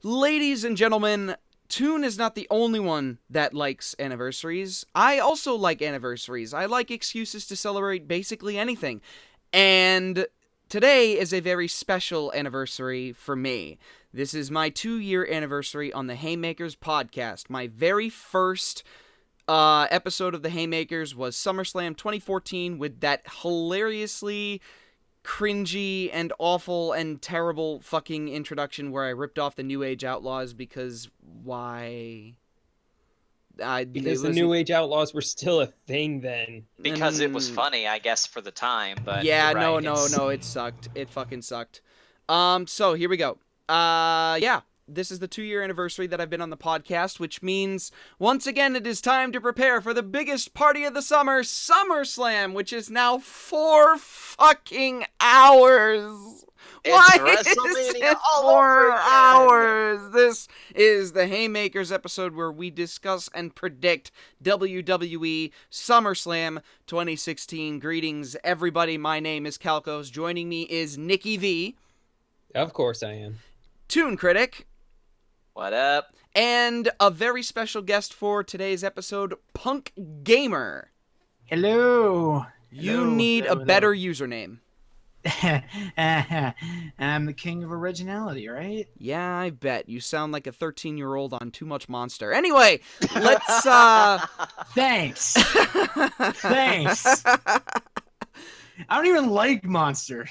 Ladies and gentlemen, Toon is not the only one that likes anniversaries. I also like anniversaries. I like excuses to celebrate basically anything. And today is a very special anniversary for me. This is my 2-year anniversary on the Haymakers podcast. My very first episode of the Haymakers was Summerslam 2014 with that hilariously cringy and awful and terrible fucking introduction where I ripped off the New Age Outlaws because why? Because the New Age Outlaws were still a thing then. Because it was funny, I guess, for the time, but yeah, you're right, no, it sucked. It fucking sucked. So here we go. Yeah. This is the 2-year anniversary that I've been on the podcast, which means, once again, it is time to prepare for the biggest party of the summer, Summerslam, which is now 4 fucking hours. Why is it 4 hours? This is the Haymakers episode where we discuss and predict WWE SummerSlam 2016. Greetings, everybody. My name is Calcos. Joining me is Nikki V. Of course I am. Toon Critic. What up? And a very special guest for today's episode, PunkGam3r. Hello. You need a better username. I'm the king of originality, right? Yeah, I bet. You sound like a 13-year-old on Too Much Monster. Anyway, let's, Thanks. Thanks. I don't even like Monster.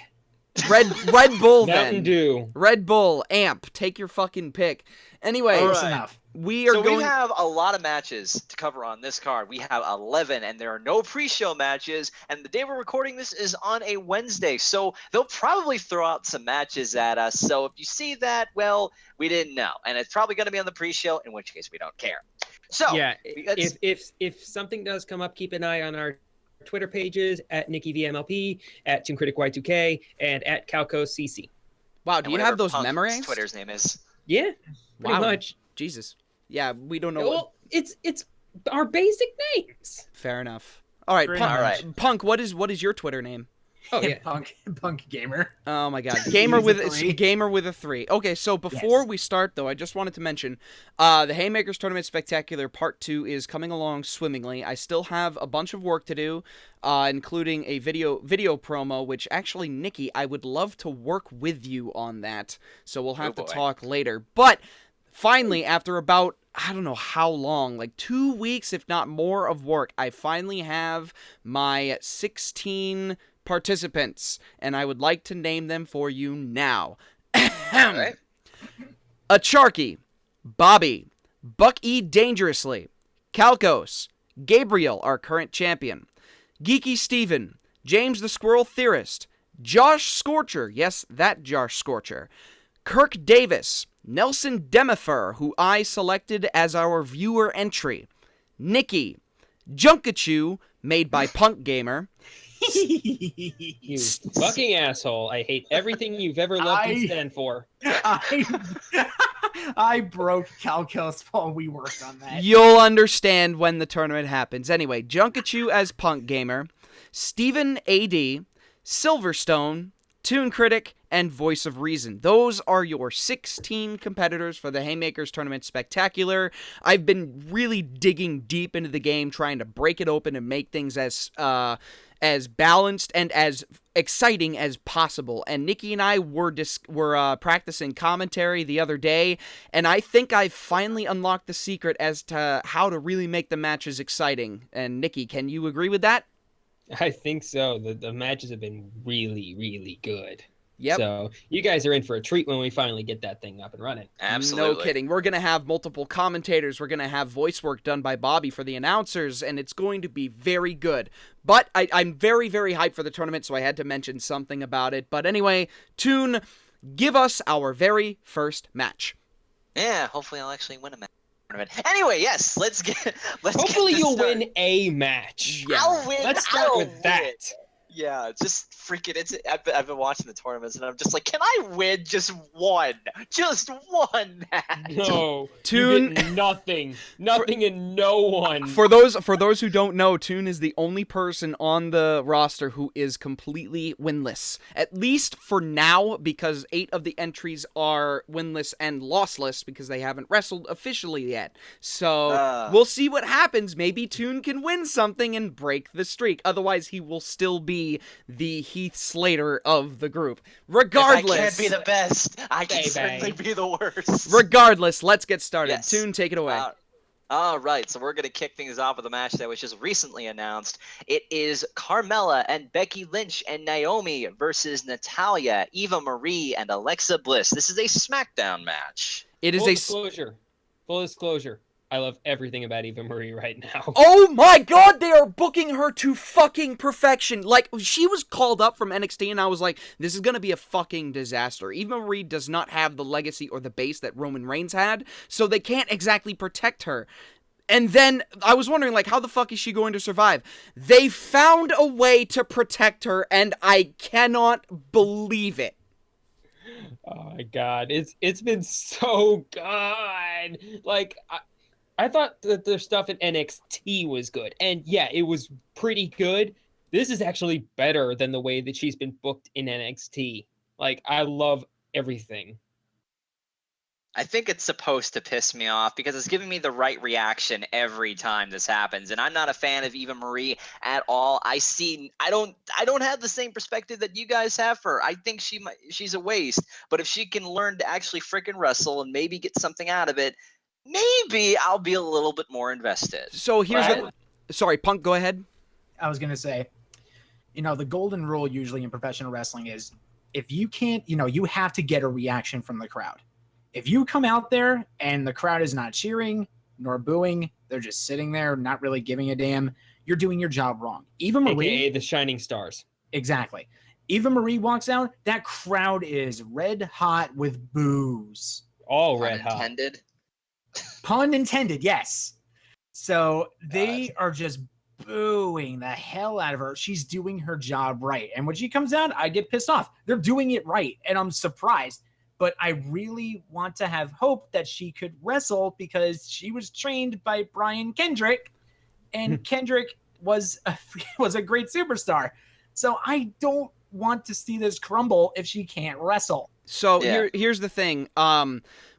Red Bull, then. Mountain Dew. Red Bull, Amp. Take your fucking pick. Anyway, Close enough. we have a lot of matches to cover on this card. We have 11, and there are no pre-show matches, and the day we're recording this is on a Wednesday, so they'll probably throw out some matches at us. So if you see that, well, we didn't know, and it's probably going to be on the pre-show, in which case we don't care. So yeah, if something does come up, keep an eye on our Twitter pages at NikkiVMLP, at ToonCriticY2K, and at CalcoCC. Wow, do you have those memorized? Twitter's name is. Yeah, pretty much. Jesus. Yeah, we don't know. Well, it's our basic names. Fair enough. All right, Punk, All right. Punk, what is your Twitter name? Oh yeah, PunkGam3r. Oh my God, gamer with a 3. Okay, so before we start though, I just wanted to mention, the Haymakers Tournament Spectacular Part 2 is coming along swimmingly. I still have a bunch of work to do, including a video promo. Which actually, Nikki, I would love to work with you on that. So we'll have to talk later. But finally, after about I don't know how long, like 2 weeks, if not more, of work, I finally have my 16 participants, and I would like to name them for you now. Right. Acharky, Bobby, Buck E. Dangerously, Calcos, Gabriel, our current champion, Geeky Steven, James the Squirrel Theorist, Josh Scorcher, yes, that Josh Scorcher, Kirk Davis, Nelson Demifer, who I selected as our viewer entry, Nikki, Junkachu, made by PunkGam3r, you fucking asshole. I hate everything you've ever loved and stand for. I broke Calcos while we worked on that. You'll understand when the tournament happens. Anyway, Junkachu as PunkGam3r, Stephen A.D., Silverstone, Toon Critic, and Voice of Reason. Those are your 16 competitors for the Haymakers Tournament Spectacular. I've been really digging deep into the game, trying to break it open and make things as balanced and as exciting as possible. And Nikki and I were practicing commentary the other day, and I think I've finally unlocked the secret as to how to really make the matches exciting. And Nikki, can you agree with that? I think so. The matches have been really, really good. Yep. So you guys are in for a treat when we finally get that thing up and running. Absolutely. No kidding. We're going to have multiple commentators. We're going to have voice work done by Bobby for the announcers, and it's going to be very good. But I'm very, very hyped for the tournament, so I had to mention something about it. But anyway, Toon, give us our very first match. Yeah, hopefully I'll actually win a match. Anyway, yes, let's Hopefully get you'll started. win a match. Yeah. I'll win. Let's start with that. Yeah, just freaking. I've been watching the tournaments, and I'm just like, can I win just one match? No, Toon- you get nothing, and no one. For those who don't know, Toon is the only person on the roster who is completely winless. At least for now, because 8 of the entries are winless and lossless because they haven't wrestled officially yet. So we'll see what happens. Maybe Toon can win something and break the streak. Otherwise, he will still be the Heath Slater of the group. Regardless, if I can't be the best, I can certainly be the worst. Regardless, let's get started. Yes. Toon, take it away. All right, so we're going to kick things off with a match that was just recently announced. It is Carmella and Becky Lynch and Naomi versus Natalya, Eva Marie, and Alexa Bliss. This is a SmackDown match. It is Full disclosure. I love everything about Eva Marie right now. Oh my god, they are booking her to fucking perfection. Like, she was called up from NXT and I was like, this is gonna be a fucking disaster. Eva Marie does not have the legacy or the base that Roman Reigns had, so they can't exactly protect her. And then I was wondering, like, how the fuck is she going to survive? They found a way to protect her, and I cannot believe it. Oh my god, it's been so good. Like, I thought that their stuff in NXT was good, and yeah, it was pretty good. This is actually better than the way that she's been booked in NXT. Like, I love everything. I think it's supposed to piss me off because it's giving me the right reaction every time this happens, and I'm not a fan of Eva Marie at all. I don't have the same perspective that you guys have for her. I think she's a waste, but if she can learn to actually freaking wrestle and maybe get something out of it, maybe I'll be a little bit more invested. So here's sorry, Punk, go ahead. I was going to say, the golden rule usually in professional wrestling is if you can't, you have to get a reaction from the crowd. If you come out there and the crowd is not cheering nor booing, they're just sitting there not really giving a damn, you're doing your job wrong. Eva Marie, AKA the Shining Stars. Exactly. Eva Marie walks out, that crowd is red hot with boos. All red hot. Pun intended, yes. So they are just booing the hell out of her. She's doing her job right. And when she comes out, I get pissed off. They're doing it right. And I'm surprised. But I really want to have hope that she could wrestle because she was trained by Brian Kendrick. And Kendrick was a great superstar. So I don't want to see this crumble if she can't wrestle. So here's the thing.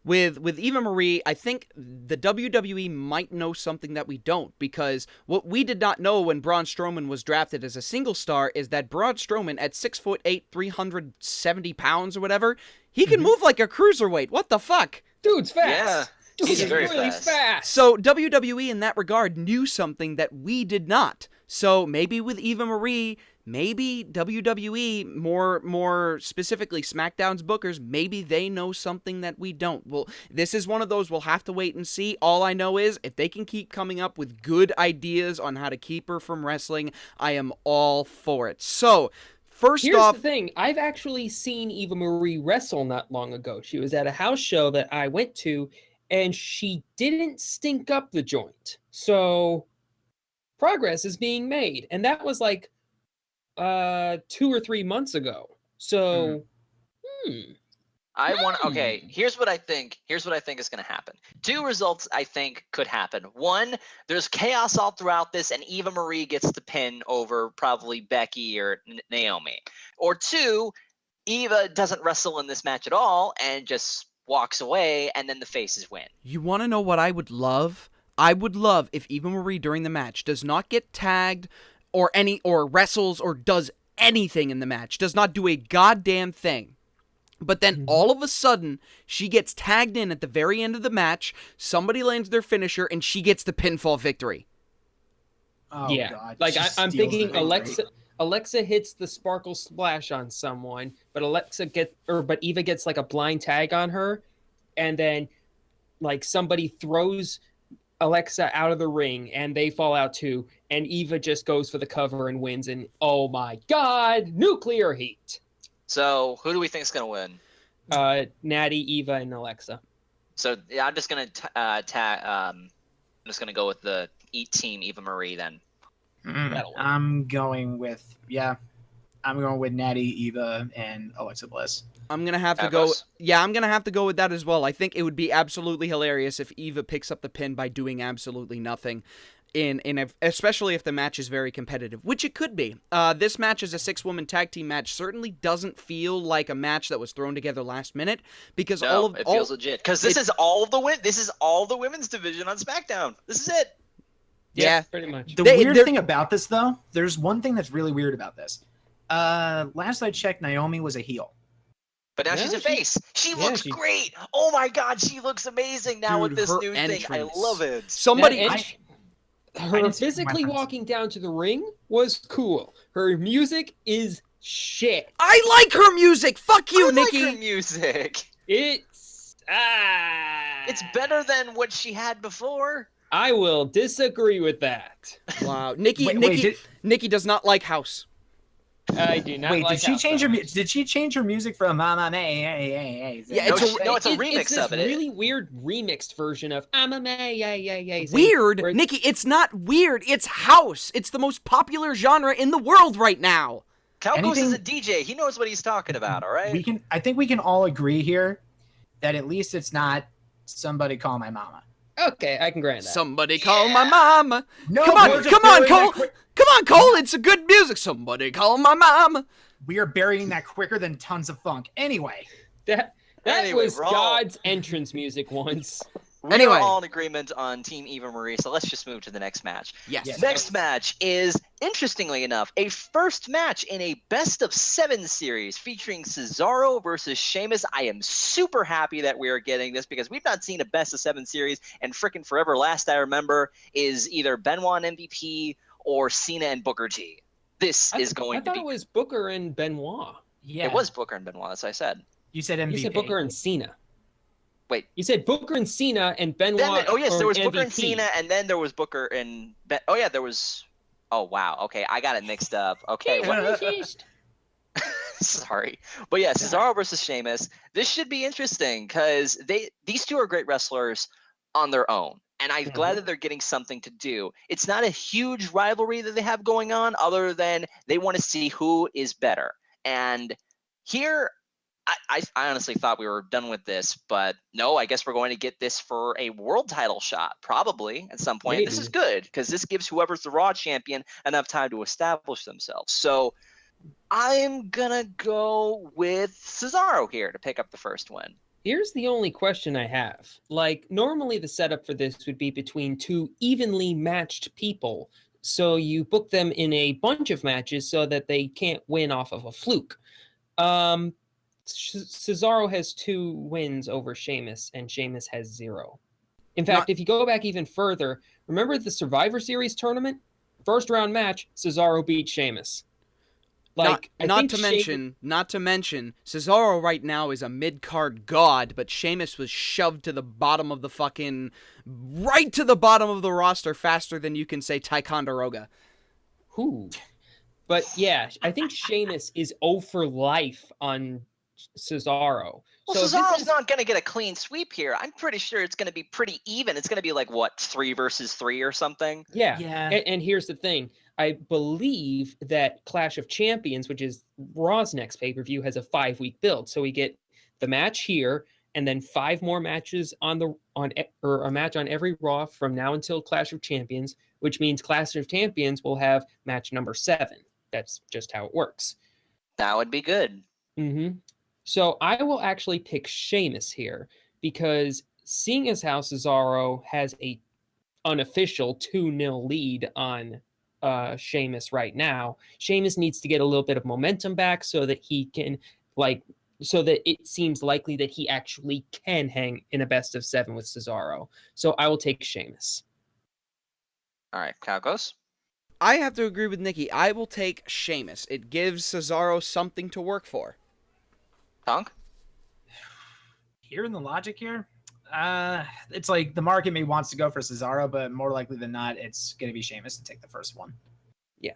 With Eva Marie, I think the WWE might know something that we don't, because what we did not know when Braun Strowman was drafted as a single star is that Braun Strowman at 6'8", 370 pounds or whatever, he can move like a cruiserweight. What the fuck? Dude's fast. Yeah. He's very really fast. So WWE in that regard knew something that we did not. So maybe with Eva Marie, maybe WWE, more specifically SmackDown's bookers, maybe they know something that we don't. Well, this is one of those we'll have to wait and see. All I know is if they can keep coming up with good ideas on how to keep her from wrestling, I am all for it. So, Here's the thing. I've actually seen Eva Marie wrestle not long ago. She was at a house show that I went to, and she didn't stink up the joint. So progress is being made. And that was like 2 or 3 months ago. So, Okay, here's what I think is going to happen. 2 results I think could happen. 1, there's chaos all throughout this, and Eva Marie gets the pin over probably Becky or Naomi. Or 2, Eva doesn't wrestle in this match at all and just walks away, and then the faces win. You want to know what I would love? I would love if Eva Marie during the match does not get tagged or wrestles or does anything in the match, does not do a goddamn thing. But then all of a sudden, she gets tagged in at the very end of the match, somebody lands their finisher, and she gets the pinfall victory. Oh, yeah. God. Like, I'm thinking Alexa hits the sparkle splash on someone, but Eva gets like a blind tag on her, and then like somebody throws Alexa out of the ring, and they fall out too, and Eva just goes for the cover and wins, and oh my God, nuclear heat. So, who do we think is going to win? Natty, Eva, and Alexa. So, yeah, I'm just going to I'm just going to go with the Team Eva Marie then. I'm going with I'm going with Natty, Eva, and Alexa Bliss. I'm gonna have to Tacos? go. Yeah, I'm gonna have to go with that as well. I think it would be absolutely hilarious if Eva picks up the pin by doing absolutely nothing, especially if the match is very competitive, which it could be. This match is a 6-woman tag team match. Certainly doesn't feel like a match that was thrown together last minute because it feels legit. Because this is all the women's division on SmackDown. This is it. Yeah, pretty much. The weird thing about this, though, there's one thing that's really weird about this. Last I checked, Naomi was a heel. But now she's a face. She looks great. Oh my god, she looks amazing now with this new thing. I love it. Her physically walking down to the ring was cool. Her music is shit. I like her music. Fuck you, Nikki. I like her music. It's better than what she had before. I will disagree with that. Wow, Nikki does not like house. I do not. Wait, like did she change her music from Mama May? Yeah, it's a remix it's of it. It's really weird remixed version of Mama May. Weird, Nikki. It's not weird. It's house. It's the most popular genre in the world right now. Calcos is a DJ. He knows what he's talking about. All right. I think we can all agree here that at least it's not Somebody Call My Mama. Okay, I can grant that. Somebody call my mama. No, come on, Cole. Come on, Cole. It's a good music. Somebody call my mama. We are burying that quicker than tons of funk. Anyway. That was God's entrance music once. We are all in agreement on Team Eva Marie, so let's just move to the next match. Yes. Next match is, interestingly enough, a first match in a best-of-7 series featuring Cesaro versus Sheamus. I am super happy that we are getting this because we've not seen a best-of-7 series in frickin' forever. Last I remember is either Benoit and MVP or Cena and Booker T. This is going to be... I thought it was Booker and Benoit. Yeah. It was Booker and Benoit, as I said. You said MVP. You said Booker and Cena. Wait. You said Booker and Cena and Benoit. There was Booker MVP. and Cena, and then there was Booker and there was. Oh wow. Okay, I got it mixed up. Okay. Sorry, but yeah, Cesaro versus Sheamus. This should be interesting because these two are great wrestlers on their own, and I'm glad that they're getting something to do. It's not a huge rivalry that they have going on, other than they want to see who is better. And here, I honestly thought we were done with this, but no, I guess we're going to get this for a world title shot, probably at some point. Maybe. This is good because this gives whoever's the Raw champion enough time to establish themselves. So I'm going to go with Cesaro here to pick up the first win. Here's the only question I have. Like, normally the setup for this would be between two evenly matched people. So you book them in a bunch of matches so that they can't win off of a fluke. Cesaro has 2 wins over Sheamus, and Sheamus has 0. In fact, if you go back even further, remember the Survivor Series tournament? First round match, Cesaro beat Sheamus. Not to mention, Cesaro right now is a mid-card god, but Sheamus was shoved to the bottom of the right to the bottom of the roster faster than you can say Ticonderoga. Who? But yeah, I think Sheamus is 0 for life on Cesaro. Well, so Cesaro's not going to get a clean sweep here. I'm pretty sure it's going to be pretty even. It's going to be like, 3 versus 3 or something? Yeah. And here's the thing. I believe that Clash of Champions, which is Raw's next pay-per-view, has a 5-week build. So we get the match here, and then 5 more matches or a match on every Raw from now until Clash of Champions, which means Clash of Champions will have match number 7. That's just how it works. That would be good. Mm-hmm. So I will actually pick Sheamus here because seeing as how Cesaro has a unofficial 2-0 lead on Sheamus right now, Sheamus needs to get a little bit of momentum back so that he can so that it seems likely that he actually can hang in a best of 7 with Cesaro. So I will take Sheamus. All right, Calcos? I have to agree with Nikki. I will take Sheamus. It gives Cesaro something to work for. Punk? Hearing the logic here, it's like the market may wants to go for Cesaro, but more likely than not, it's going to be Sheamus to take the first one. Yeah.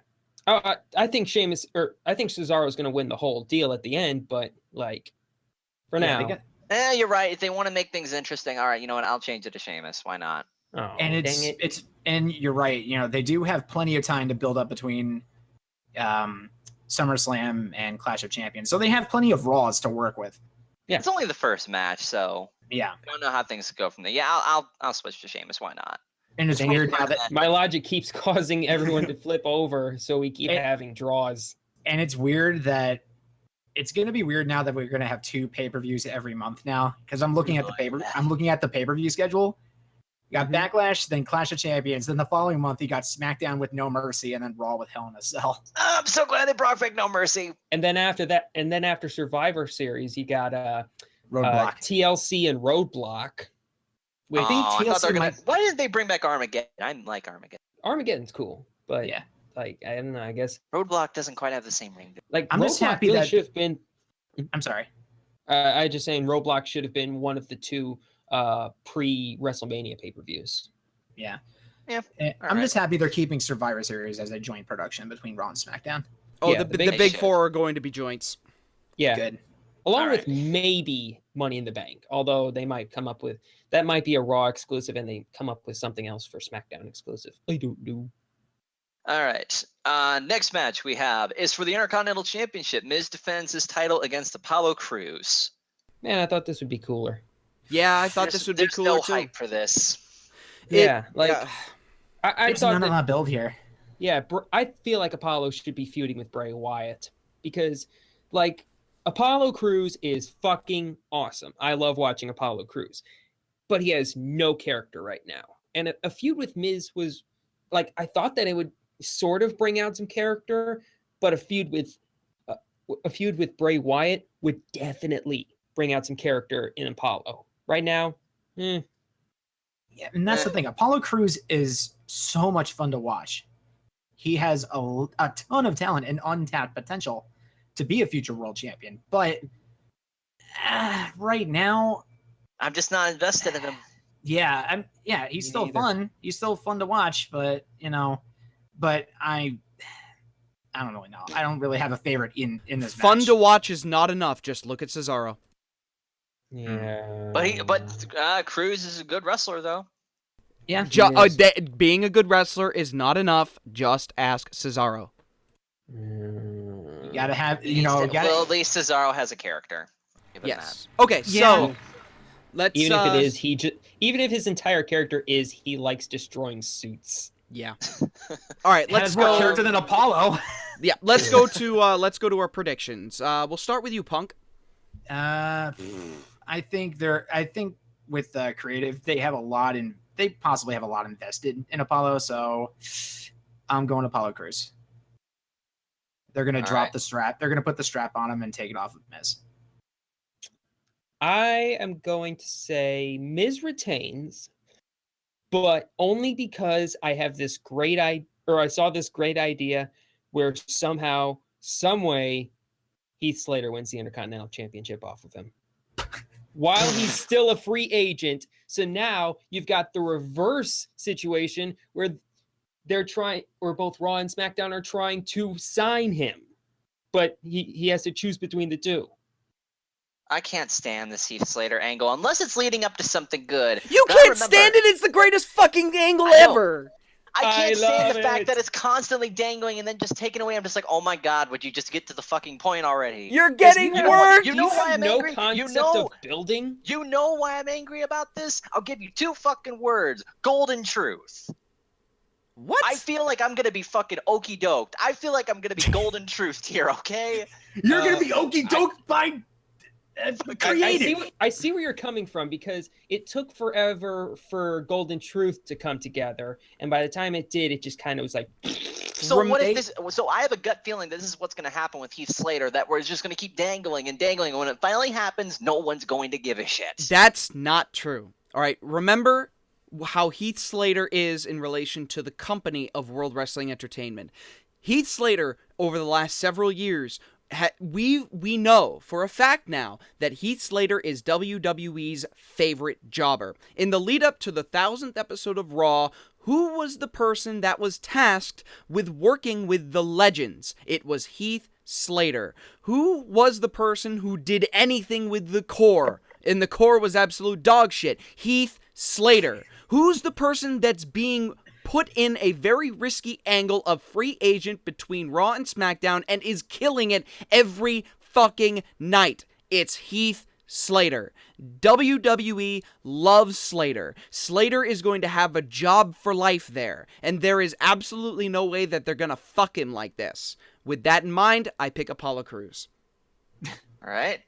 I think Cesaro is going to win the whole deal at the end, but for now. You're right. If they want to make things interesting, all right, you know what? I'll change it to Sheamus. Why not? Oh, and and you're right. They do have plenty of time to build up between SummerSlam and Clash of Champions. So they have plenty of Raws to work with. Yeah. It's only the first match, so Yeah. I don't know how things go from there. Yeah, I'll switch to Sheamus. Why not? And it's weird now that My logic keeps causing everyone to flip over, so we keep having draws. And it's weird that it's going to be weird now that we're going to have 2 pay-per-views every month now, because I'm looking at the pay-per-view schedule. You got Backlash, then Clash of Champions, then the following month you got SmackDown with No Mercy, and then Raw with Hell in a Cell. I'm so glad they brought back No Mercy. And then after Survivor Series, you got Roadblock. TLC and Roadblock. I think I thought they were TLC gonna. Why didn't they bring back Armageddon? I like Armageddon. Armageddon's cool, but Yeah. like I don't know. I guess Roadblock doesn't quite have the same ring. like I'm just Roadblock happy really that- should have been. I'm sorry. I just saying Roadblock should have been one of the 2 pre-WrestleMania pay-per-views. Yeah. Yeah. I'm just happy they're keeping Survivor Series as a joint production between Raw and SmackDown. Oh, Yeah, the the big big- four are going to be joints. Yeah, Good. along All with right. maybe Money in the Bank. Although they might come up with that might be a Raw exclusive, and they come up with something else for SmackDown exclusive. I don't know. All right. Next match we have is for the Intercontinental Championship. Miz defends his title against Apollo Crews. Man, I thought this would be cooler. Yeah, I thought this would be There's cooler no too. hype for this. Yeah, like yeah. I There's thought none that, of that build here. yeah, I feel like Apollo should be feuding with Bray Wyatt because, like, Apollo Crews is fucking awesome. I love watching Apollo Crews, but he has no character right now. And a feud with Miz was, like, I thought that it would sort of bring out some character, but a feud with Bray Wyatt would definitely bring out some character in Apollo. Right now, Yeah, and that's the thing. Apollo Crews is so much fun to watch. He has a ton of talent and untapped potential to be a future world champion. But right now, I'm just not invested in him. yeah, he's Me still neither. fun. He's still fun to watch, but I don't really know. I don't really have a favorite in this Fun match. to watch is not enough. Just look at Cesaro. yeah. But Cruz is a good wrestler, though. Yeah. Being a good wrestler is not enough. Just ask Cesaro. You gotta have, Well, at least Cesaro has a character. Give him Yes. Okay, Yeah. so let's. Even if it is even if his entire character is he likes destroying suits. Yeah. All right, let's has more go. character than Apollo. Yeah, let's go to our predictions. We'll start with you, Punk. I think with creative, they possibly have a lot invested in Apollo, so I'm going Apollo Crews. They're gonna All drop right. the strap. They're gonna put the strap on him and take it off of Miz. I am going to say Miz retains, but only because I have this great I saw this great idea where somehow, some way, Heath Slater wins the Intercontinental Championship off of him. While he's still a free agent. So now you've got the reverse situation where both Raw and SmackDown are trying to sign him. But he has to choose between the two. I can't stand this Heath Slater angle unless it's leading up to something good. You But I can't remember- stand it. It's the greatest fucking angle I know. ever. I can't I stand the love fact it. that it's constantly dangling and then just taken away. I'm just like, oh my god, would you just get to the fucking point already? You're getting you know worked. you Do know you why have I'm no angry? concept You know- of building? You know why I'm angry about this? I'll give you 2 fucking words. Golden truth. What? I feel like I'm gonna be fucking okey doked. I feel like I'm gonna be golden truthed here, okay? You're Uh, gonna be okey doked by creative. I see where you're coming from because it took forever for Golden Truth to come together, and by the time it did, it just kind of was like. So what if this? So I have a gut feeling that this is what's gonna happen with Heath Slater. That we're just gonna keep dangling and dangling, and when it finally happens, no one's going to give a shit. That's not true. All right, remember how Heath Slater is in relation to the company of World Wrestling Entertainment. Heath Slater, over the last several years, we know for a fact now that Heath Slater is WWE's favorite jobber. In the lead up to the 1000th episode of Raw, who was the person that was tasked with working with the legends? It was Heath Slater. Who was the person who did anything with the core? And the core was absolute dog shit. Heath Slater. Who's the person that's being put in a very risky angle of free agent between Raw and SmackDown and is killing it every fucking night. It's Heath Slater. WWE loves Slater. Slater is going to have a job for life there, and there is absolutely no way that they're going to fuck him like this. With that in mind, I pick Apollo Crews. All right.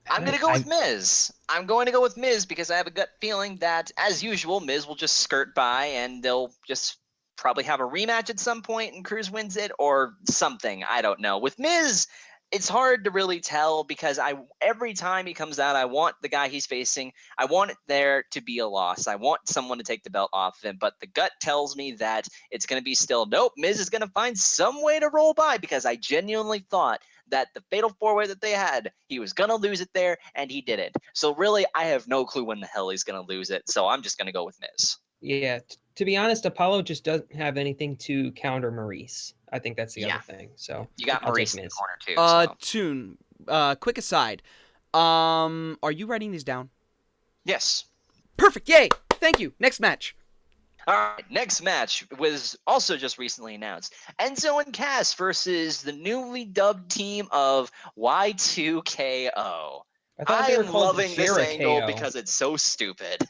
I'm going to go with Miz. I'm going to go with Miz because I have a gut feeling that, as usual, Miz will just skirt by and they'll just probably have a rematch at some point and Crews wins it or something. I don't know. With Miz, it's hard to really tell because every time he comes out, I want the guy he's facing, I want it there to be a loss. I want someone to take the belt off of him, but the gut tells me that it's going to be still, nope, Miz is going to find some way to roll by because I genuinely thought that the fatal four-way that they had, he was going to lose it there, and he didn't. So really, I have no clue when the hell he's going to lose it, so I'm just going to go with Miz. Yeah, to be honest, Apollo just doesn't have anything to counter Maurice. I think that's the other thing. So you got I'll Maurice take in the Miz. corner too. Toon, quick aside. Are you writing these down? Yes. Perfect. Yay. Thank you. Next match. All right, next match was also just recently announced. Enzo and Cass versus the newly dubbed team of Y2KO. I am loving this angle because it's so stupid.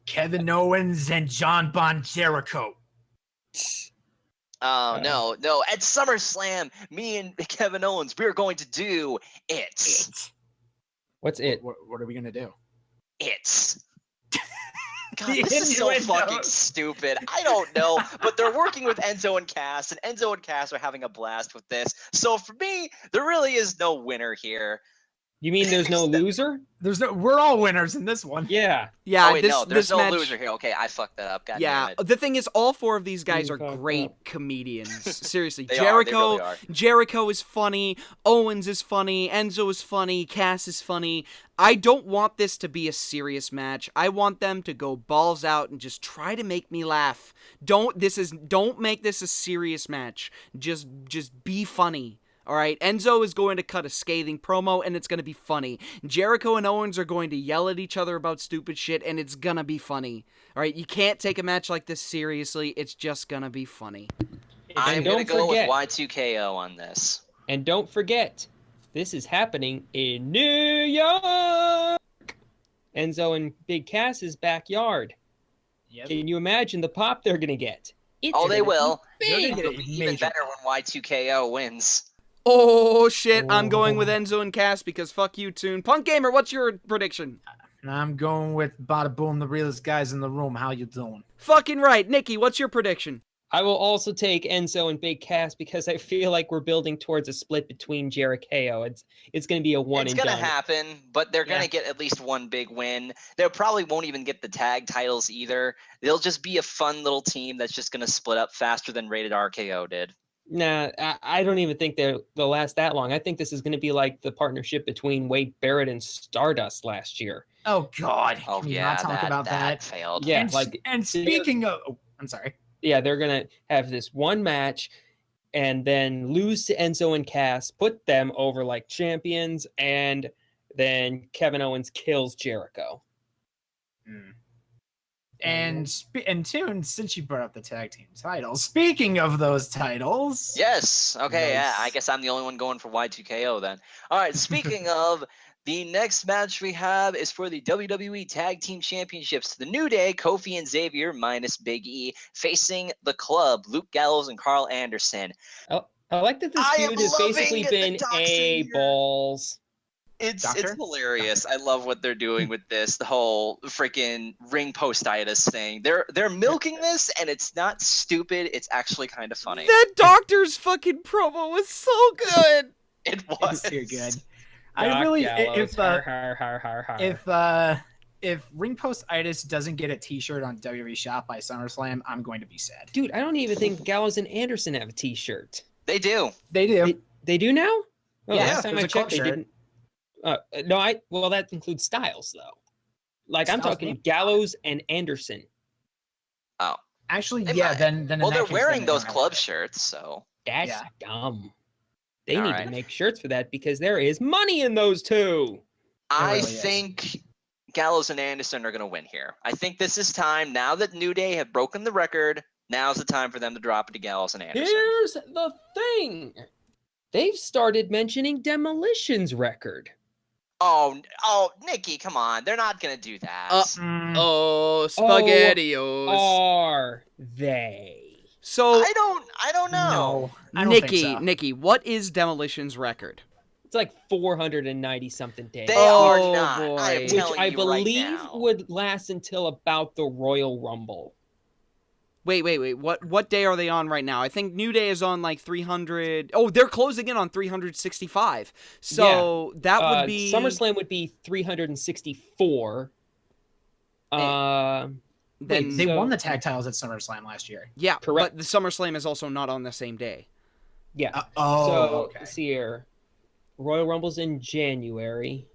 Kevin Owens and John Bon Jericho. Oh, no. At SummerSlam, me and Kevin Owens, we're going to do it. What's it? What are we going to do? It's. God, this is so fucking stupid. I don't know, but they're working with Enzo and Cass, and Enzo and Cass are having a blast with this. So for me, there really is no winner here. You mean there's no loser? We're all winners in this one. Yeah. Yeah. Oh, wait, no, there's no match, loser here. Okay, I fucked that up. God yeah. damn it. The thing is, all four of these guys are great comedians. Seriously, Jericho. They really are. Jericho is funny. Owens is funny. Enzo is funny. Cass is funny. I don't want this to be a serious match. I want them to go balls out and just try to make me laugh. Don't make this a serious match. Just be funny. All right, Enzo is going to cut a scathing promo, and it's going to be funny. Jericho and Owens are going to yell at each other about stupid shit, and it's going to be funny. All right, you can't take a match like this seriously. It's just going to be funny. I'm going to go with Y2KO on this. And don't forget, this is happening in New York. Enzo and Big Cass's backyard. Yep. Can you imagine the pop they're going to get? They will. It'll be even better when Y2KO wins. Oh, shit. I'm going with Enzo and Cass because fuck you, Toon. PunkGam3r, what's your prediction? I'm going with Bada Boom, the realest guys in the room. How you doing? Fucking right. Nikki, what's your prediction? I will also take Enzo and Big Cass because I feel like we're building towards a split between Jericho. It's going to be a one and done. It's going to happen, but they're going to get at least one big win. They probably won't even get the tag titles either. They'll just be a fun little team that's just going to split up faster than Rated RKO did. Nah, I don't even think they'll last that long. I think this is going to be like the partnership between Wade Barrett and Stardust last year. Oh, God. Oh, Can we not talk about that? Failed. Yeah, and speaking of... Oh, I'm sorry. Yeah, they're going to have this one match and then lose to Enzo and Cass, put them over like champions, and then Kevin Owens kills Jericho. And Toon, since you brought up the tag team titles, speaking of those titles... Yes. Okay, yeah, I guess I'm the only one going for Y2KO then. All right, speaking of... The next match we have is for the WWE Tag Team Championships. The New Day, Kofi and Xavier minus Big E, facing the Club, Luke Gallows and Carl Anderson. I like that this feud has basically been balls. It's hilarious. I love what they're doing with this, the whole freaking ring postitis thing. They're milking this, and it's not stupid. It's actually kind of funny. That doctor's fucking promo was so good. It was too good. I really, if Ring Post-itis doesn't get a T-shirt on WWE Shop by SummerSlam, I'm going to be sad. Dude, I don't even think Gallows and Anderson have a T-shirt. They do. They do. They do now? Oh, yeah, last time I checked, they didn't. Well, that includes Styles though. Like I'm talking Gallows and Anderson. Oh, actually, yeah. Then well, they're wearing those club shirts, so that's dumb. They need to make shirts for that because there is money in those two. I think Gallows and Anderson are going to win here. I think this is time, now that New Day have broken the record, now's the time for them to drop it to Gallows and Anderson. Here's the thing. They've started mentioning Demolition's record. Oh, Nikki, come on. They're not going to do that. Oh, SpaghettiOs. Are they? So I don't know. No, I don't think so. Nikki, what is Demolition's record? It's like 490 something days. They Oh, are not. boy. I am Which which telling I you believe right now. would last until about the Royal Rumble. Wait. What day are they on right now? I think New Day is on like 300. Oh, they're closing in on 365. So that would be SummerSlam would be 364. Then They won the tag titles at SummerSlam last year. yeah, Correct. but the SummerSlam is also not on the same day. Yeah. Okay. Let's see here. Royal Rumble's in January.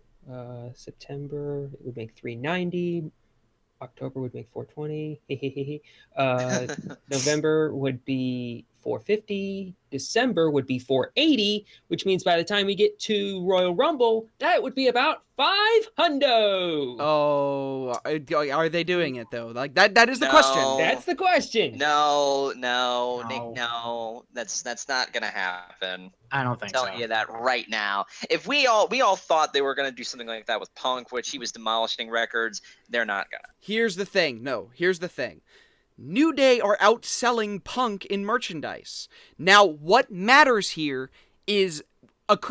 September it would make 390. October would make 420. November would be 450. December would be 480, which means by the time we get to Royal Rumble, that would be about 500. Oh, are they doing it though? Like that is the question. That's the question. No, No. Nick, no. That's not gonna happen. I don't think I'm so. telling you that right now. If we all thought they were gonna do something like that with Punk, which he was demolishing records, they're not gonna. Here's the thing. New Day are outselling Punk in merchandise. Now, what matters here is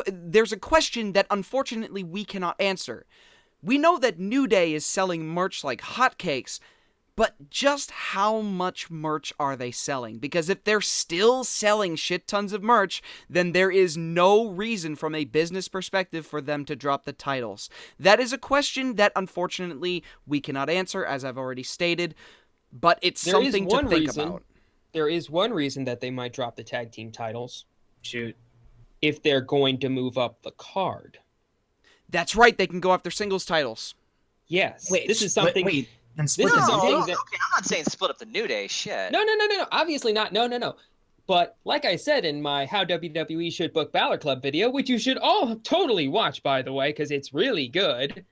there's a question that unfortunately we cannot answer. We know that New Day is selling merch like hotcakes, but just how much merch are they selling? Because if they're still selling shit tons of merch, then there is no reason from a business perspective for them to drop the titles. That is a question that unfortunately we cannot answer, as I've already stated, but it's There is something to one think reason. about. There is one reason that they might drop the tag team titles Shoot. if they're going to move up the card. That's right, they can go after singles titles. Yes. Wait, this is something. Wait, then split This No, is the something okay, that- I'm not saying split up the New Day. Shit. No. Obviously not. No. But like I said in my How WWE Should Book Balor Club video, which you should all totally watch, by the way, because it's really good.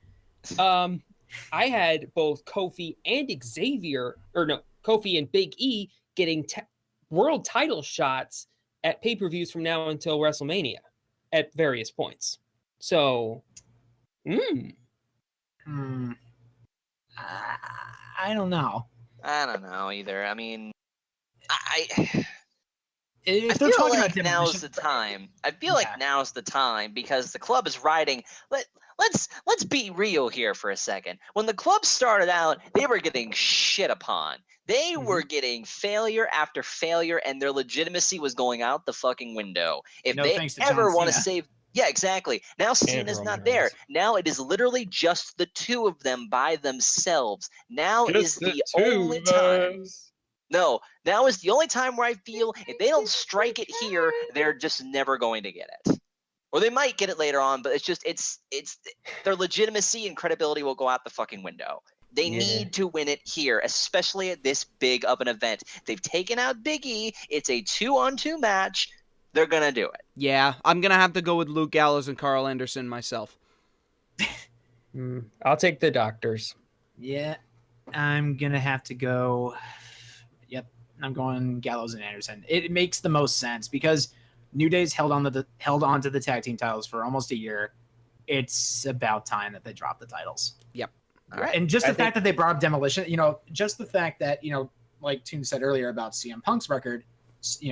I had both Kofi and Kofi and Big E getting world title shots at pay-per-views from now until WrestleMania at various points. So, I don't know. I don't know either. I mean, I If they're feel talking like about now's demolition, the time. I feel like now's the time because the club is riding. Let's be real here for a second. When the club started out, they were getting shit upon. They were getting failure after failure, and their legitimacy was going out the fucking window. If No they thanks to ever John want to Cena. save, yeah, exactly. Now Cena's Roman not there. Reigns. Now it is literally just the two of them by themselves. Now is the only time. No, now is the only time where I feel if they don't strike it here, they're just never going to get it. Or they might get it later on, but it's their legitimacy and credibility will go out the fucking window. They need to win it here, especially at this big of an event. They've taken out Big E. It's a 2-on-2 match. They're gonna do it. Yeah, I'm gonna have to go with Luke Gallows and Carl Anderson myself. I'll take the doctors. Yeah, I'm gonna have to go. Yep, I'm going Gallows and Anderson. It makes the most sense because New Day's held on to the tag team titles for almost a year. It's about time that they drop the titles. Yep. All right. And just the fact that they brought up Demolition, just the fact that, like Toon said earlier about CM Punk's record,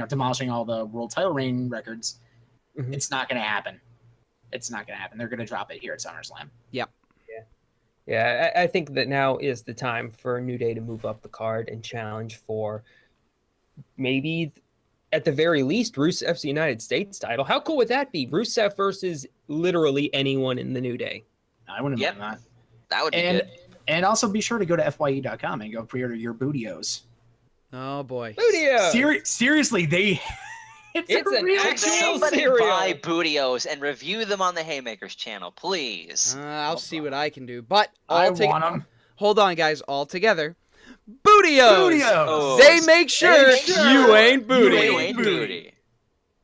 demolishing all the world title reign records, it's not going to happen. It's not going to happen. They're going to drop it here at SummerSlam. Yep. Yeah, I think that now is the time for New Day to move up the card and challenge for maybe, at the very least, Rusev's United States title. How cool would that be? Rusev versus literally anyone in the New Day. I wouldn't mind that. That would be good. And also be sure to go to FYE.com and go pre-order your Bootios. Oh boy. Bootios! Seriously, it's an real actual thing. Somebody cereal. buy Bootios and review them on the Haymakers channel, please. I'll see what I can do. But I want them. Hold on, guys, all together. Bootios! Bootios! Oh. They make sure you ain't booty. You ain't booty.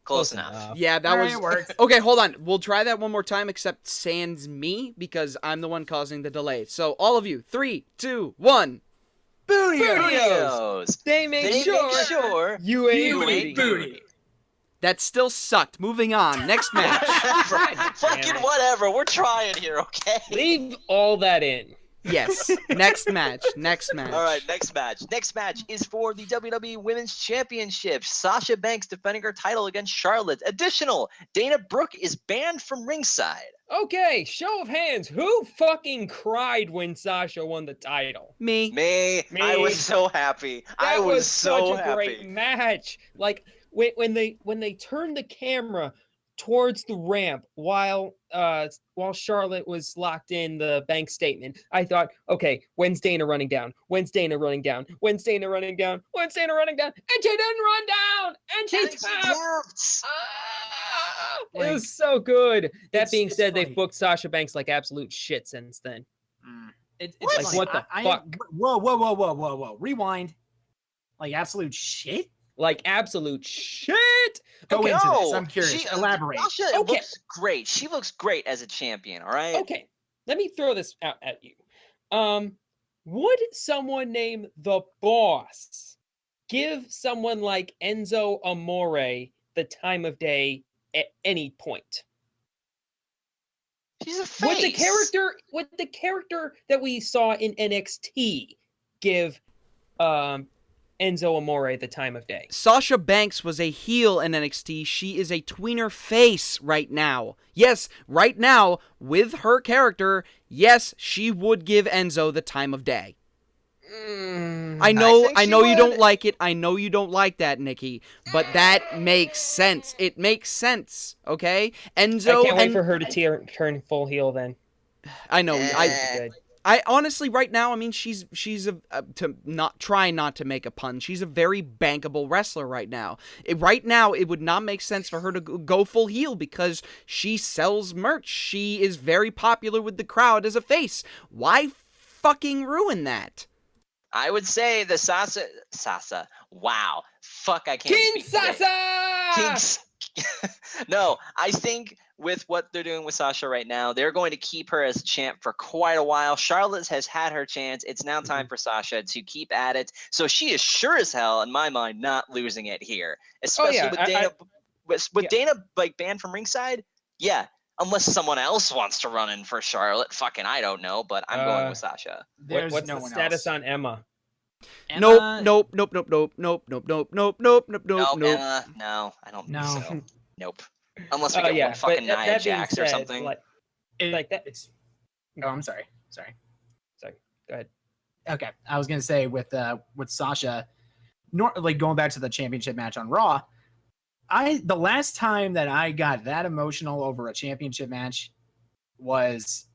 Close enough. Yeah, that All was. right, it worked. Okay, hold on. We'll try that one more time, except sans me, because I'm the one causing the delay. So, all of you, 3, 2, 1. Bootios. They make sure you ain't booty. That still sucked. Moving on. Next match. Fucking whatever. We're trying here, okay? Leave all that in. Yes. Next match. Next match. All right, next match. Next match is for the WWE Women's Championship. Sasha Banks defending her title against Charlotte. Additional, Dana Brooke is banned from ringside. Okay, show of hands. Who fucking cried when Sasha won the title? Me. Me. I was so happy. I was so such a great happy. match. Like when they turned the camera towards the ramp while Charlotte was locked in the bank statement, I thought, okay, when's Dana running down? When's Dana running down? When's Dana running down? When's Dana running down? And she didn't run down. And she tapped. It was so good. That being said, they've booked Sasha Banks like absolute shit since then. It's Like, funny. what the fuck? Whoa. Rewind. Like absolute shit? Like absolute shit. Go Okay. into this. No, I'm curious. Elaborate. Sasha Okay. looks great. She looks great as a champion, all right? Okay, let me throw this out at you. Would someone named the Boss give someone like Enzo Amore the time of day at any point? She's a face. Would the character that we saw in NXT give Enzo Amore the time of day? Sasha Banks was a heel in NXT. She is a tweener face right now. Yes, right now, with her character, yes, she would give Enzo the time of day. I know think she you don't would. like it. I know you don't like that, Nikki. But that makes sense. It makes sense, okay? Enzo I can't wait for her to turn full heel then. I know. Good. I honestly, right now, I mean, she's to not try not to make a pun. She's a very bankable wrestler right now. Right now, it would not make sense for her to go full heel because she sells merch. She is very popular with the crowd as a face. Why fucking ruin that? I would say the Sasa. Wow. Fuck, I can't King speak today. Sasa! No, I think with what they're doing with Sasha right now, they're going to keep her as a champ for quite a while. Charlotte has had her chance. It's now time for Sasha to keep at it. So she is sure as hell, in my mind, not losing it here. Especially with Dana. With Dana like banned from ringside, yeah. Unless someone else wants to run in for Charlotte, fucking I don't know, but I'm going with Sasha. What's the status on Emma? Nope. Nope. No, Emma, no, I don't think so. Nope. Unless we get one fucking Nia Jax or something. Like that. Oh, I'm sorry. Sorry. Go ahead. Okay, I was gonna say with Sasha, like going back to the championship match on Raw, the last time that I got that emotional over a championship match was,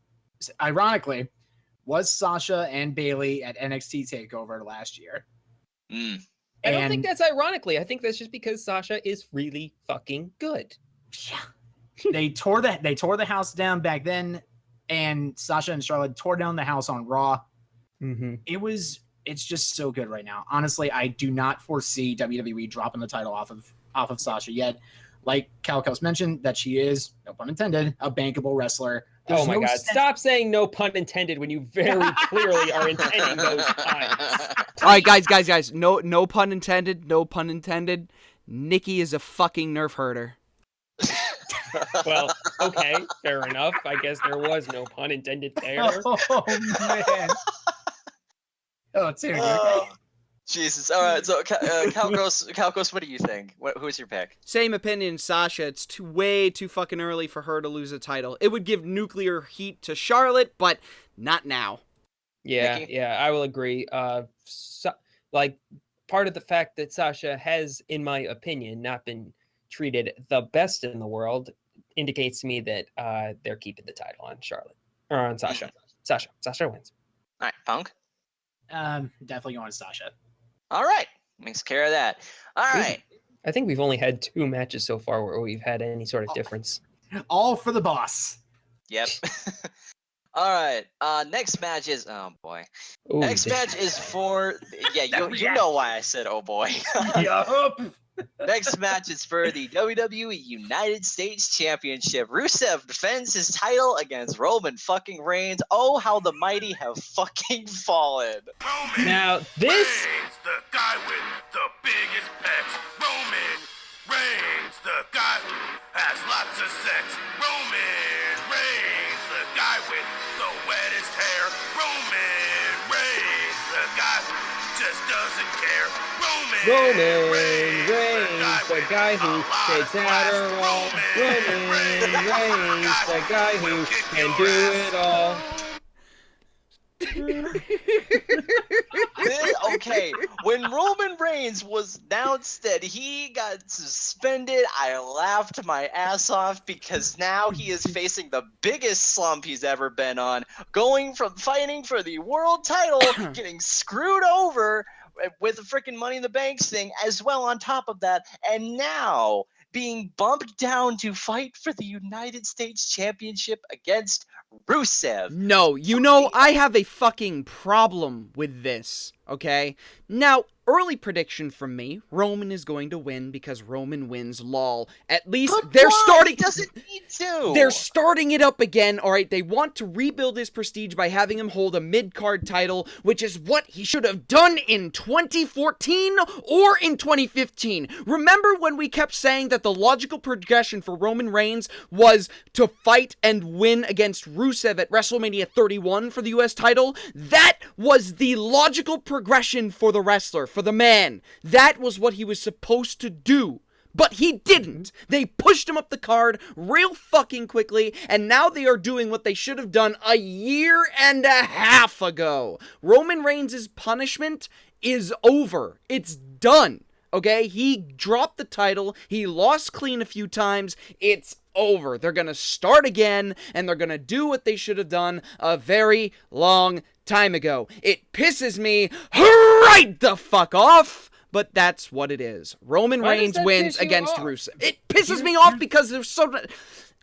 ironically, Sasha and Bayley at NXT TakeOver last year. I don't think that's ironically. I think that's just because Sasha is really fucking good. Yeah. They tore the house down back then, and Sasha and Charlotte tore down the house on Raw. Mm-hmm. It's just so good right now. Honestly, I do not foresee WWE dropping the title off of Sasha yet. Like Calicos mentioned, that she is, no pun intended, a bankable wrestler. Oh my God. Stop saying no pun intended when you very clearly are intending those puns. All right, guys. No pun intended. No pun intended. Nikki is a fucking nerf herder. Well, okay, fair enough. I guess there was no pun intended there. Oh, man. Oh, dude. Okay. Jesus. All right. So, Calcos, what do you think? Who's your pick? Same opinion, Sasha. It's way too fucking early for her to lose a title. It would give nuclear heat to Charlotte, but not now. Yeah, Nikki? yeah, I will agree. Like, part of the fact that Sasha has, in my opinion, not been treated the best in the world indicates to me that they're keeping the title on Charlotte or on Sasha. Sasha wins. All right, Punk. Definitely going to Sasha. All right, makes care of that. All right. I think we've only had 2 matches so far where we've had any sort of difference. All for the boss. Yep. All right. Next match is boy. Ooh, Next match is for you know why I said oh boy. Yup. Next match is for the WWE United States Championship. Rusev defends his title against Roman fucking Reigns. Oh, how the mighty have fucking fallen. Roman Now, this... Reigns, the guy with the biggest pecs. Roman Reigns, the guy who has lots of sex. Roman Reigns, the guy with the wettest hair. Roman Reigns, the guy who just doesn't care. Roman Reigns, the guy who takes Adderall. Roman Reigns, the guy who can do it all. Okay, when Roman Reigns was announced that he got suspended, I laughed my ass off because now he is facing the biggest slump he's ever been on, going from fighting for the world title, getting screwed over with the freaking Money in the Banks thing as well on top of that, and now being bumped down to fight for the United States Championship against Rusev. No, I have a fucking problem with this, okay? Now, early prediction from me, Roman is going to win because Roman wins, lol. At least But they're why? starting... He doesn't need to. They're starting it up again, alright? They want to rebuild his prestige by having him hold a mid-card title, which is what he should have done in 2014 or in 2015. Remember when we kept saying that the logical progression for Roman Reigns was to fight and win against Rusev at WrestleMania 31 for the US title? That was the logical progression for the wrestler, for the man. That was what he was supposed to do. But he didn't. They pushed him up the card real fucking quickly, and now they are doing what they should have done a year and a half ago. Roman Reigns' punishment is over. It's done. Okay? He dropped the title. He lost clean a few times. It's over. They're gonna start again, and they're gonna do what they should have done a very long time ago. It pisses me right the fuck off. But that's what it is. Roman Why does Reigns that wins piss you against off? Rusev. It pisses me off because there's so...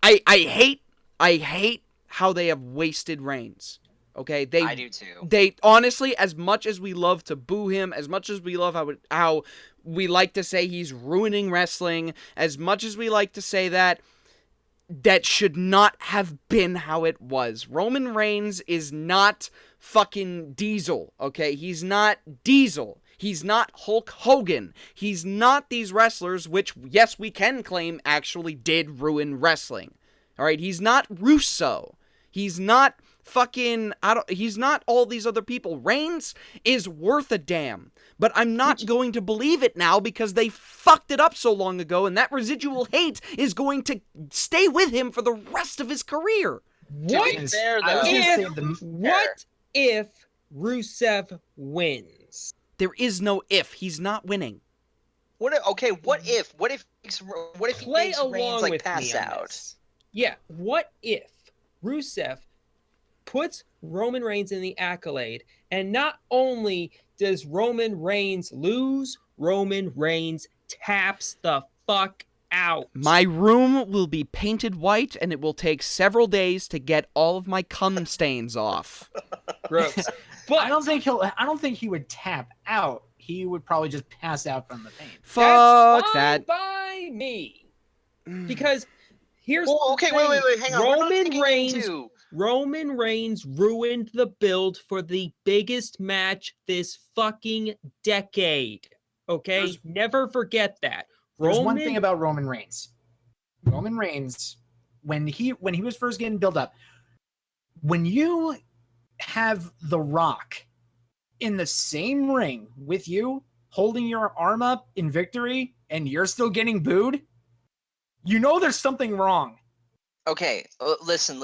I hate how they have wasted Reigns. Okay? I do too. They, honestly, as much as we love to boo him, as much as we love how we like to say he's ruining wrestling, as much as we like to say that should not have been how it was. Roman Reigns is not fucking Diesel, okay? He's not Diesel. He's not Hulk Hogan. He's not these wrestlers, which, yes, we can claim actually did ruin wrestling. Alright, he's not Russo. He's not fucking, he's not all these other people. Reigns is worth a damn. But I'm not going to believe it now because they fucked it up so long ago, and that residual hate is going to stay with him for the rest of his career. To be fair, though, What if Rusev wins? There is no if. He's not winning. What if he Play makes along Reigns like with pass me on out? this. Yeah, what if Rusev puts Roman Reigns in the accolade, and not only does Roman Reigns lose, Roman Reigns taps the fuck out. My room will be painted white, and it will take several days to get all of my cum stains off. Gross. But I don't think he would tap out. He would probably just pass out from the pain. Fuck That's that. fine by me. Because here's Well, okay, the thing. wait, hang on. Roman Reigns ruined the build for the biggest match this fucking decade. Okay? Never forget that. There's one thing about Roman Reigns. Roman Reigns, when he was first getting built up, when you have The Rock in the same ring with you, holding your arm up in victory, and you're still getting booed, you know there's something wrong. Okay, listen.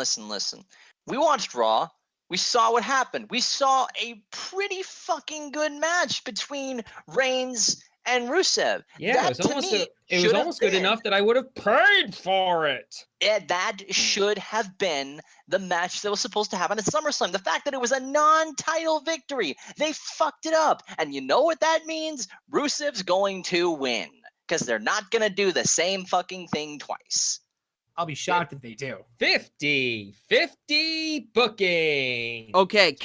We watched Raw. We saw what happened. We saw a pretty fucking good match between Reigns and Rusev. Yeah, it was almost good enough that I would have paid for it. Yeah, that should have been the match that was supposed to happen at SummerSlam. The fact that it was a non-title victory, they fucked it up. And you know what that means? Rusev's going to win. Because they're not going to do the same fucking thing twice. I'll be shocked if they do. 50-50 booking. Okay,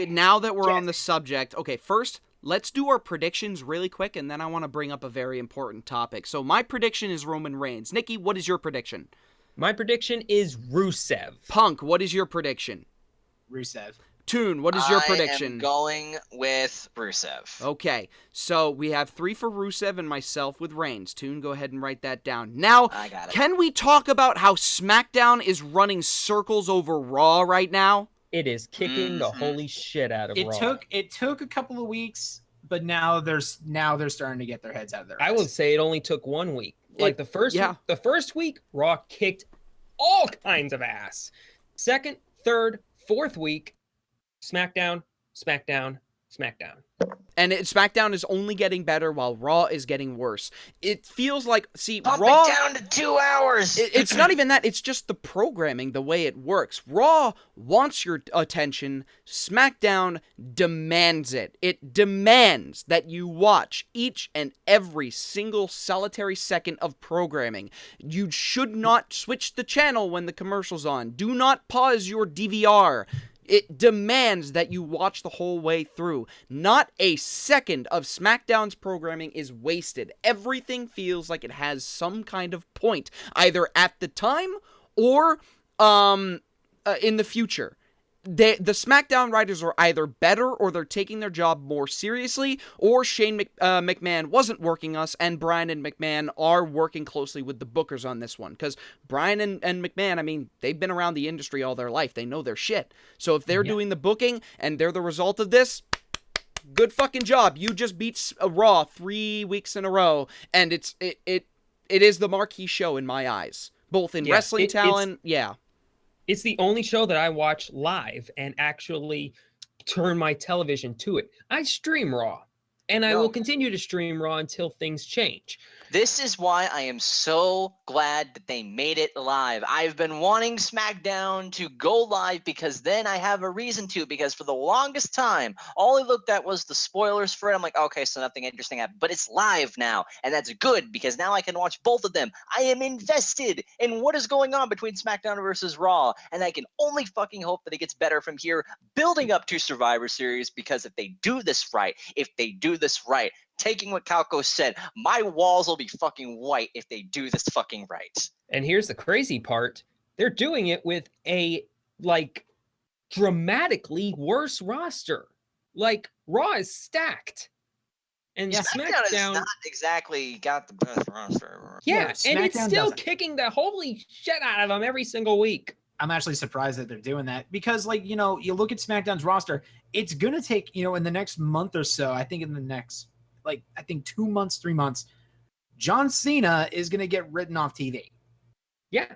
now that we're on the subject, okay, first, let's do our predictions really quick, and then I want to bring up a very important topic. So my prediction is Roman Reigns. Nikki, what is your prediction? My prediction is Rusev. Punk, what is your prediction? Rusev. Toon, what is your I prediction? am going with Rusev. Okay, so we have 3 for Rusev and myself with Reigns. Toon, go ahead and write that down. Now, I got it. can we talk about how SmackDown is running circles over Raw right now? It is kicking the holy shit out of Raw. It took a couple of weeks, but now they're starting to get their heads out of their I ass. would say it only took 1 week. Like the first week, Raw kicked all kinds of ass. Second, third, fourth week, SmackDown. And SmackDown is only getting better while Raw is getting worse. It feels like, Pump Raw... it down to 2 hours! It's not even that, it's just the programming, the way it works. Raw wants your attention, SmackDown demands it. It demands that you watch each and every single solitary second of programming. You should not switch the channel when the commercial's on. Do not pause your DVR. It demands that you watch the whole way through. Not a second of SmackDown's programming is wasted. Everything feels like it has some kind of point, either at the time or in the future. The SmackDown writers are either better or they're taking their job more seriously, or Shane McMahon wasn't working us, and Bryan and McMahon are working closely with the bookers on this one. Because Bryan and McMahon, I mean, they've been around the industry all their life. They know their shit. So if they're doing the booking and they're the result of this, good fucking job. You just beat Raw 3 weeks in a row, and it is the marquee show in my eyes. Both in wrestling talent, It's the only show that I watch live and actually turn my television to it. I stream Raw, and I will continue to stream Raw until things change. This is why I am so glad that they made it live. I've been wanting SmackDown to go live because then I have a reason to, because for the longest time, all I looked at was the spoilers for it. I'm like, okay, so nothing interesting happened, but it's live now, and that's good because now I can watch both of them. I am invested in what is going on between SmackDown versus Raw, and I can only fucking hope that it gets better from here, building up to Survivor Series, because if they do this right, taking what Calco said, my walls will be fucking white if they do this fucking right. And here's the crazy part. They're doing it with a, dramatically worse roster. Raw is stacked. And SmackDown has not exactly got the best roster. Yeah, and it's still doesn't. kicking the holy shit out of them every single week. I'm actually surprised that they're doing that because, you look at SmackDown's roster, it's going to take, in the next month or so, I think in the next 2 months, 3 months, John Cena is going to get written off TV. Yeah.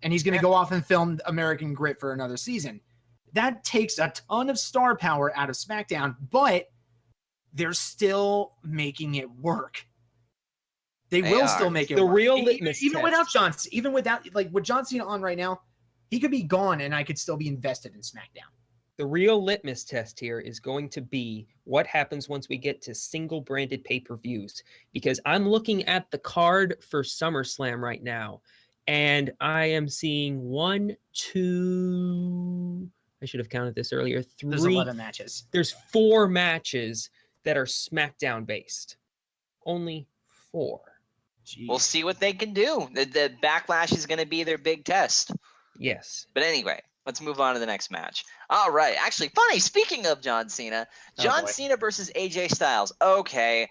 And he's going to go off and film American Grit for another season. That takes a ton of star power out of SmackDown, but they're still making it work. They will still make it the work. real litmus even test. without John, even without, with John Cena on right now, he could be gone and I could still be invested in SmackDown. The real litmus test here is going to be what happens once we get to single branded pay-per-views. Because I'm looking at the card for SummerSlam right now, and I am seeing 1, 2. I should have counted this earlier. 3. There's 11 matches. There's 4 matches that are SmackDown based. Only 4. Jeez. We'll see what they can do. The Backlash is going to be their big test. Yes. But anyway, let's move on to the next match. All right. Actually, funny, speaking of John Cena, John Cena versus AJ Styles. Okay.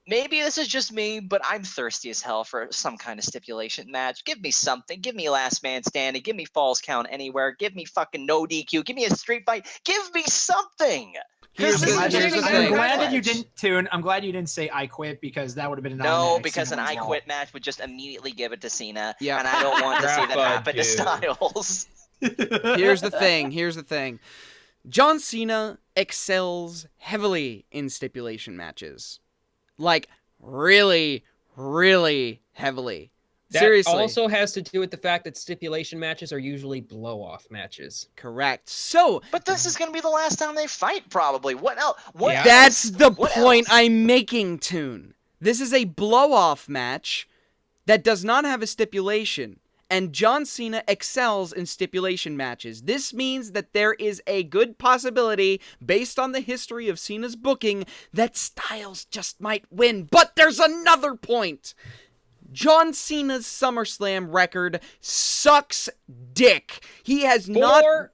Maybe this is just me, but I'm thirsty as hell for some kind of stipulation match. Give me something. Give me last man standing. Give me falls count anywhere. Give me fucking no DQ. Give me a street fight. Give me something. Here's the I'm thing. glad that you didn't tune. I'm glad you didn't say I quit because that would have been No, because an I quit match would just immediately give it to Cena. Yeah. And I don't want to see that happen to Dude. Styles. Here's the thing. John Cena excels heavily in stipulation matches. Really, really heavily. That Seriously. also has to do with the fact that stipulation matches are usually blow-off matches. Correct. So, But this is going to be the last time they fight, probably. What else? What Yeah. else? that's the What point else? I'm making, Toon. This is a blow-off match that does not have a stipulation. and John Cena excels in stipulation matches. This means that there is a good possibility, based on the history of Cena's booking, that Styles just might win. But there's another point. John Cena's SummerSlam record sucks dick. He has 4-8.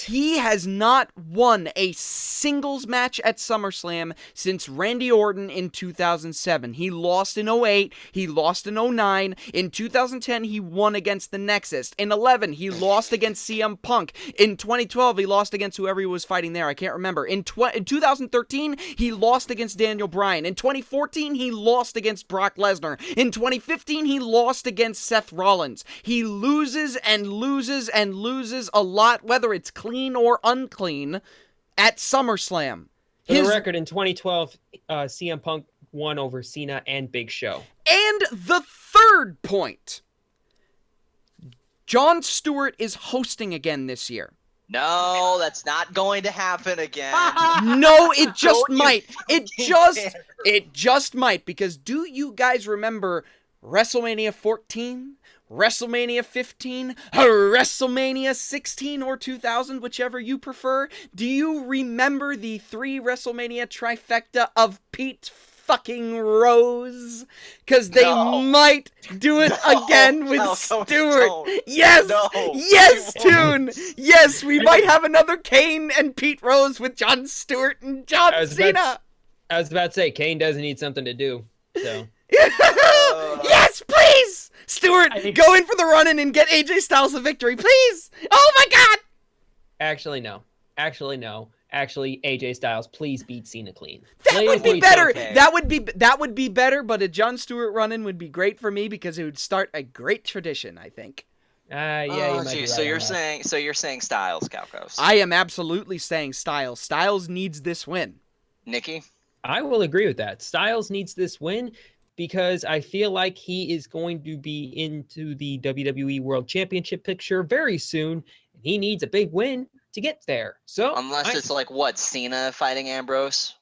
He has not won a singles match at SummerSlam since Randy Orton in 2007. He lost in 08, he lost in 09, in 2010 he won against the Nexus, in 11 he lost against CM Punk, in 2012 he lost against whoever he was fighting there, I can't remember, in 2013 he lost against Daniel Bryan, in 2014 he lost against Brock Lesnar, in 2015 he lost against Seth Rollins. He loses and loses and loses a lot, whether it's clean or unclean, at SummerSlam. For the record, in 2012, CM Punk won over Cena and Big Show. And the third point, Jon Stewart is hosting again this year. No, that's not going to happen again. No, it just Don't you might. It fucking just might, because do you guys remember WrestleMania 14? WrestleMania 15, WrestleMania 16 or 2000, whichever you prefer. Do you remember the 3 WrestleMania trifecta of Pete fucking Rose? Because they might do it again with Stewart. Don't. Yes, No, yes, we won't. Tune. Yes, we might have another Kane and Pete Rose with Jon Stewart and John Cena. I was about to say, Kane doesn't need something to do, so... Yes, please! Stewart, go in for the run-in and get AJ Styles a victory, please! Oh my god! Actually, no. Actually, AJ Styles, please beat Cena clean. That would be better. okay. That would be better, but a Jon Stewart run-in would be great for me because it would start a great tradition, I think. Yeah, you Oh, might be gee, right so you're on that. saying Styles, Calcos. I am absolutely saying Styles. Styles needs this win. Nikki? I will agree with that. Styles needs this win because I feel like he is going to be into the WWE World Championship picture very soon. He needs a big win to get there. So Unless it's like what, Cena fighting Ambrose?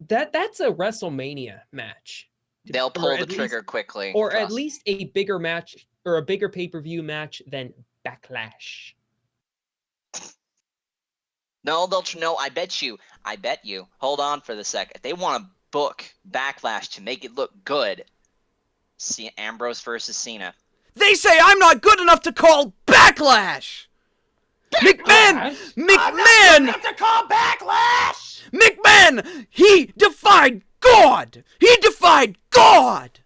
that's a WrestleMania match. They'll pull the trigger quickly. Or at trust. least a bigger match or a bigger pay-per-view match than Backlash. No, I bet you. Hold on for the second. They want to book Backlash to make it look good. See Ambrose versus Cena. They say I'm not good enough to call Backlash! McMahon! I'm not to call Backlash! McMahon! He defied God! He defied God!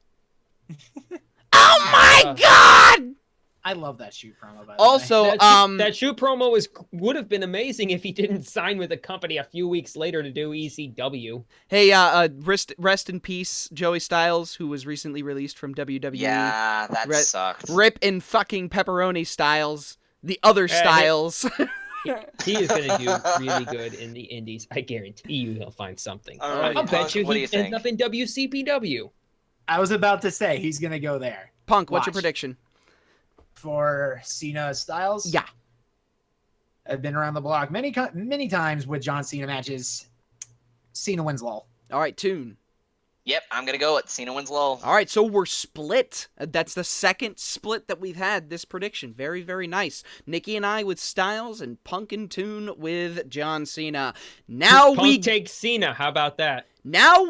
Oh my God! I love that shoot promo, by the way. Also, That shoot promo would have been amazing if he didn't sign with a company a few weeks later to do ECW. hey, rest in peace, Joey Styles, who was recently released from WWE. Yeah, that sucked. Rip in fucking pepperoni Styles. The other Styles. He is going to do really good in the indies. I guarantee you he'll find something. All right, I'll bet Punk, you what do he you think? ends up in WCPW. I was about to say he's going to go there. Punk, what's your Watch. prediction? For Cena Styles? Yeah. I've been around the block many times with John Cena matches. Cena wins lol. All right, Tune. Yep, I'm gonna go with Cena wins low. All right, so we're split. That's the second split that we've had this prediction. Very, very nice. Nikki and I with Styles and Punk and Tune with John Cena. Now Punk takes Cena. How about that? Now,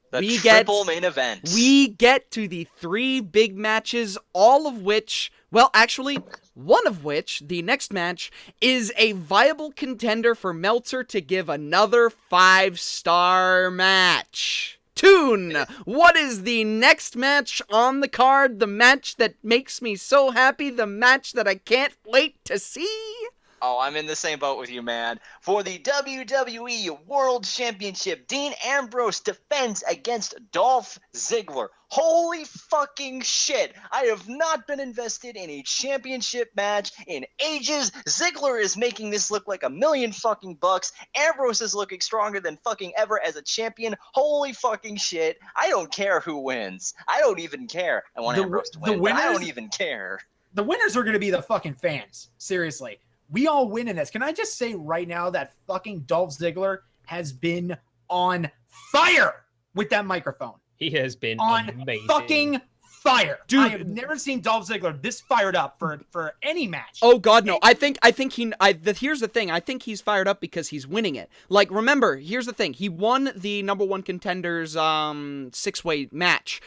The we triple main event. we get to the 3 big matches, all of which, well, actually, one of which, the next match, is a viable contender for Meltzer to give another 5-star match. Tune, what is the next match on the card? The match that makes me so happy, the match that I can't wait to see? Oh, I'm in the same boat with you, man. For the WWE World Championship, Dean Ambrose defends against Dolph Ziggler. Holy fucking shit. I have not been invested in a championship match in ages. Ziggler is making this look like $1 million fucking bucks. Ambrose is looking stronger than fucking ever as a champion. Holy fucking shit. I don't care who wins. I don't even care. I want Ambrose to win, but I don't even care. The winners are going to be the fucking fans. Seriously. We all win in this. Can I just say right now that fucking Dolph Ziggler has been on fire with that microphone. He has been on amazing. fucking fire. Dude. I have never seen Dolph Ziggler this fired up for any match. Oh God, no! I think here's the thing. I think he's fired up because he's winning it. Like, remember, here's the thing. He won the number one contenders 6-way match,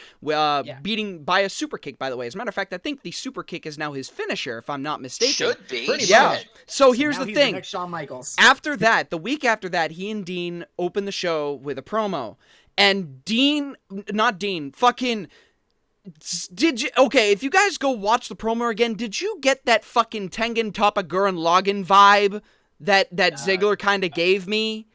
beating by a super kick. By the way, as a matter of fact, I think the super kick is now his finisher, if I'm not mistaken. Should be. Yeah. Much. So here's now the he's thing. next Shawn Michaels. After that, the week after that, he and Dean opened the show with a promo, and if you guys go watch the promo again, did you get that fucking Tengen Toppa Gurren Lagann vibe that Ziggler kind of gave me?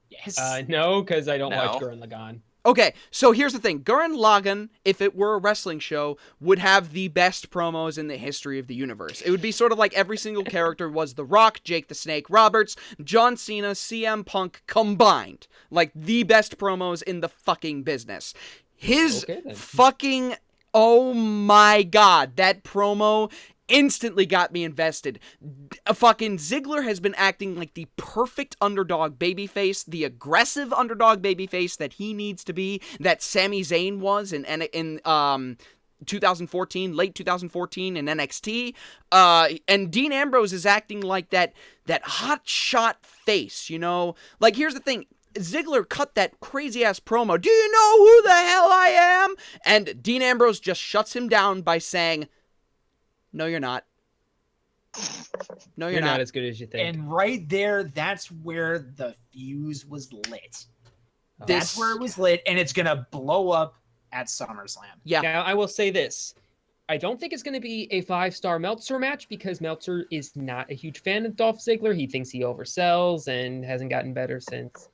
Yes. No, because I don't No. watch Gurren Lagann. Okay, so here's the thing. Gurren Lagann, if it were a wrestling show, would have the best promos in the history of the universe. It would be sort of like every single character was The Rock, Jake the Snake Roberts, John Cena, CM Punk combined. Like, the best promos in the fucking business. His Okay, then. fucking... Oh my God, that promo instantly got me invested. Fucking Ziggler has been acting like the perfect underdog babyface, the aggressive underdog babyface that he needs to be, that Sami Zayn was in 2014, late 2014 in NXT. And Dean Ambrose is acting like that hot shot face, you know? Like, here's the thing. Ziggler cut that crazy-ass promo, "Do you know who the hell I am?" And Dean Ambrose just shuts him down by saying, "No, you're not. No, You're not as good as you think. And right there, that's where the fuse was lit. Oh. That's where it was lit, and it's gonna blow up at SummerSlam. Yeah. Now, I will say this. I don't think it's going to be a 5-star Meltzer match because Meltzer is not a huge fan of Dolph Ziggler. He thinks he oversells and hasn't gotten better since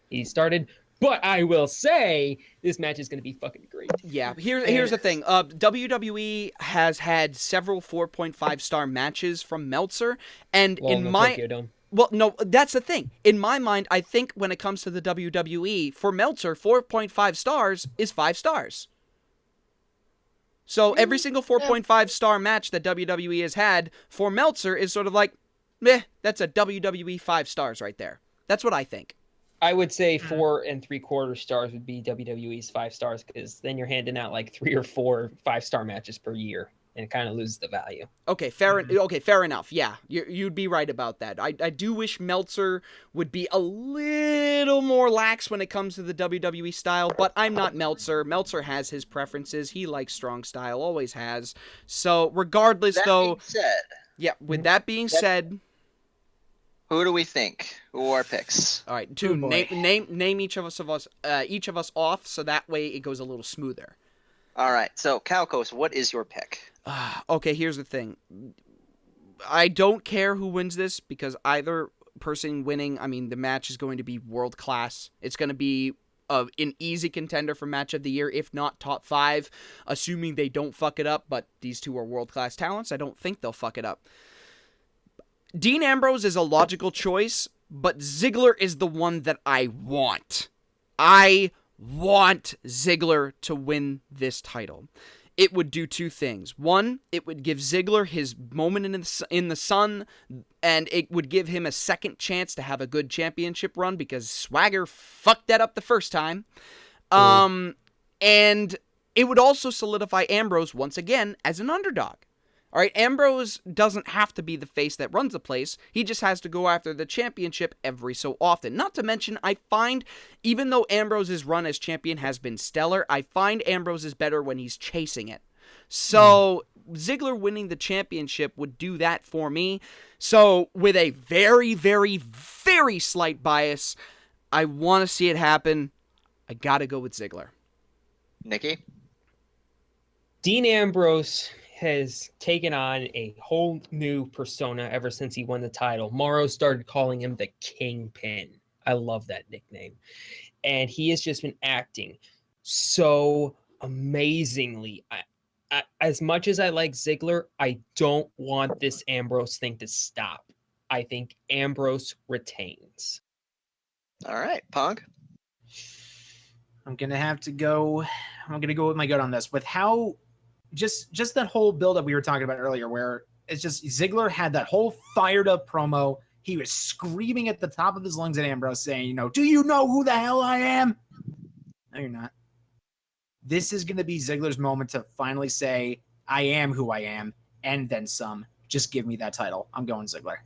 he started. But I will say this match is going to be fucking great. Yeah, here's the thing. WWE has had several 4.5-star matches from Meltzer, and Tokyo Dome. well, no, that's the thing. In my mind, I think when it comes to the WWE, for Meltzer, 4.5 stars is 5 stars. So every single 4.5-star match that WWE has had for Meltzer is sort of like, meh, that's a WWE 5 stars right there. That's what I think. I would say 4 3/4 stars would be WWE's 5 stars because then you're handing out like 3 or 4 5-star matches per year, and it kind of loses the value. Okay, fair enough. Yeah, you'd be right about that. I do wish Meltzer would be a little more lax when it comes to the WWE style, but I'm not Meltzer. Meltzer has his preferences. He likes strong style, always has. So regardless, That though, being said, yeah. With that being said, who do we think? Who are our picks? all right, Oh, boy. name each of us off, so that way it goes a little smoother. All right. So, Calcos, what is your pick? Okay, here's the thing. I don't care who wins this because either person winning, I mean, the match is going to be world class. It's going to be an easy contender for match of the year, if not top 5, assuming they don't fuck it up. But these two are world class talents. I don't think they'll fuck it up. Dean Ambrose is a logical choice, but Ziggler is the one that I want. I want Ziggler to win this title. It would do 2 things. One, it would give Ziggler his moment in the sun, and it would give him a second chance to have a good championship run because Swagger fucked that up the first time. And it would also solidify Ambrose once again as an underdog. All right, Ambrose doesn't have to be the face that runs the place. He just has to go after the championship every so often. Not to mention, I find, even though Ambrose's run as champion has been stellar, I find Ambrose is better when he's chasing it. So, Ziggler winning the championship would do that for me. So, with a very, very, very slight bias, I want to see it happen. I gotta go with Ziggler. Nikki? Dean Ambrose has taken on a whole new persona ever since he won the title. Morrow started calling him the Kingpin. I love that nickname. And he has just been acting so amazingly. As much as I like Ziggler, I don't want this Ambrose thing to stop. I think Ambrose retains. All right. Punk? I'm gonna go with my gut on this. With how just that whole build-up we were talking about earlier, where it's just Ziggler had that whole fired up promo. He was screaming at the top of his lungs at Ambrose saying, do you know who the hell I am? No, you're not. This is going to be Ziggler's moment to finally say, I am who I am, and then some. Just give me that title. I'm going Ziggler.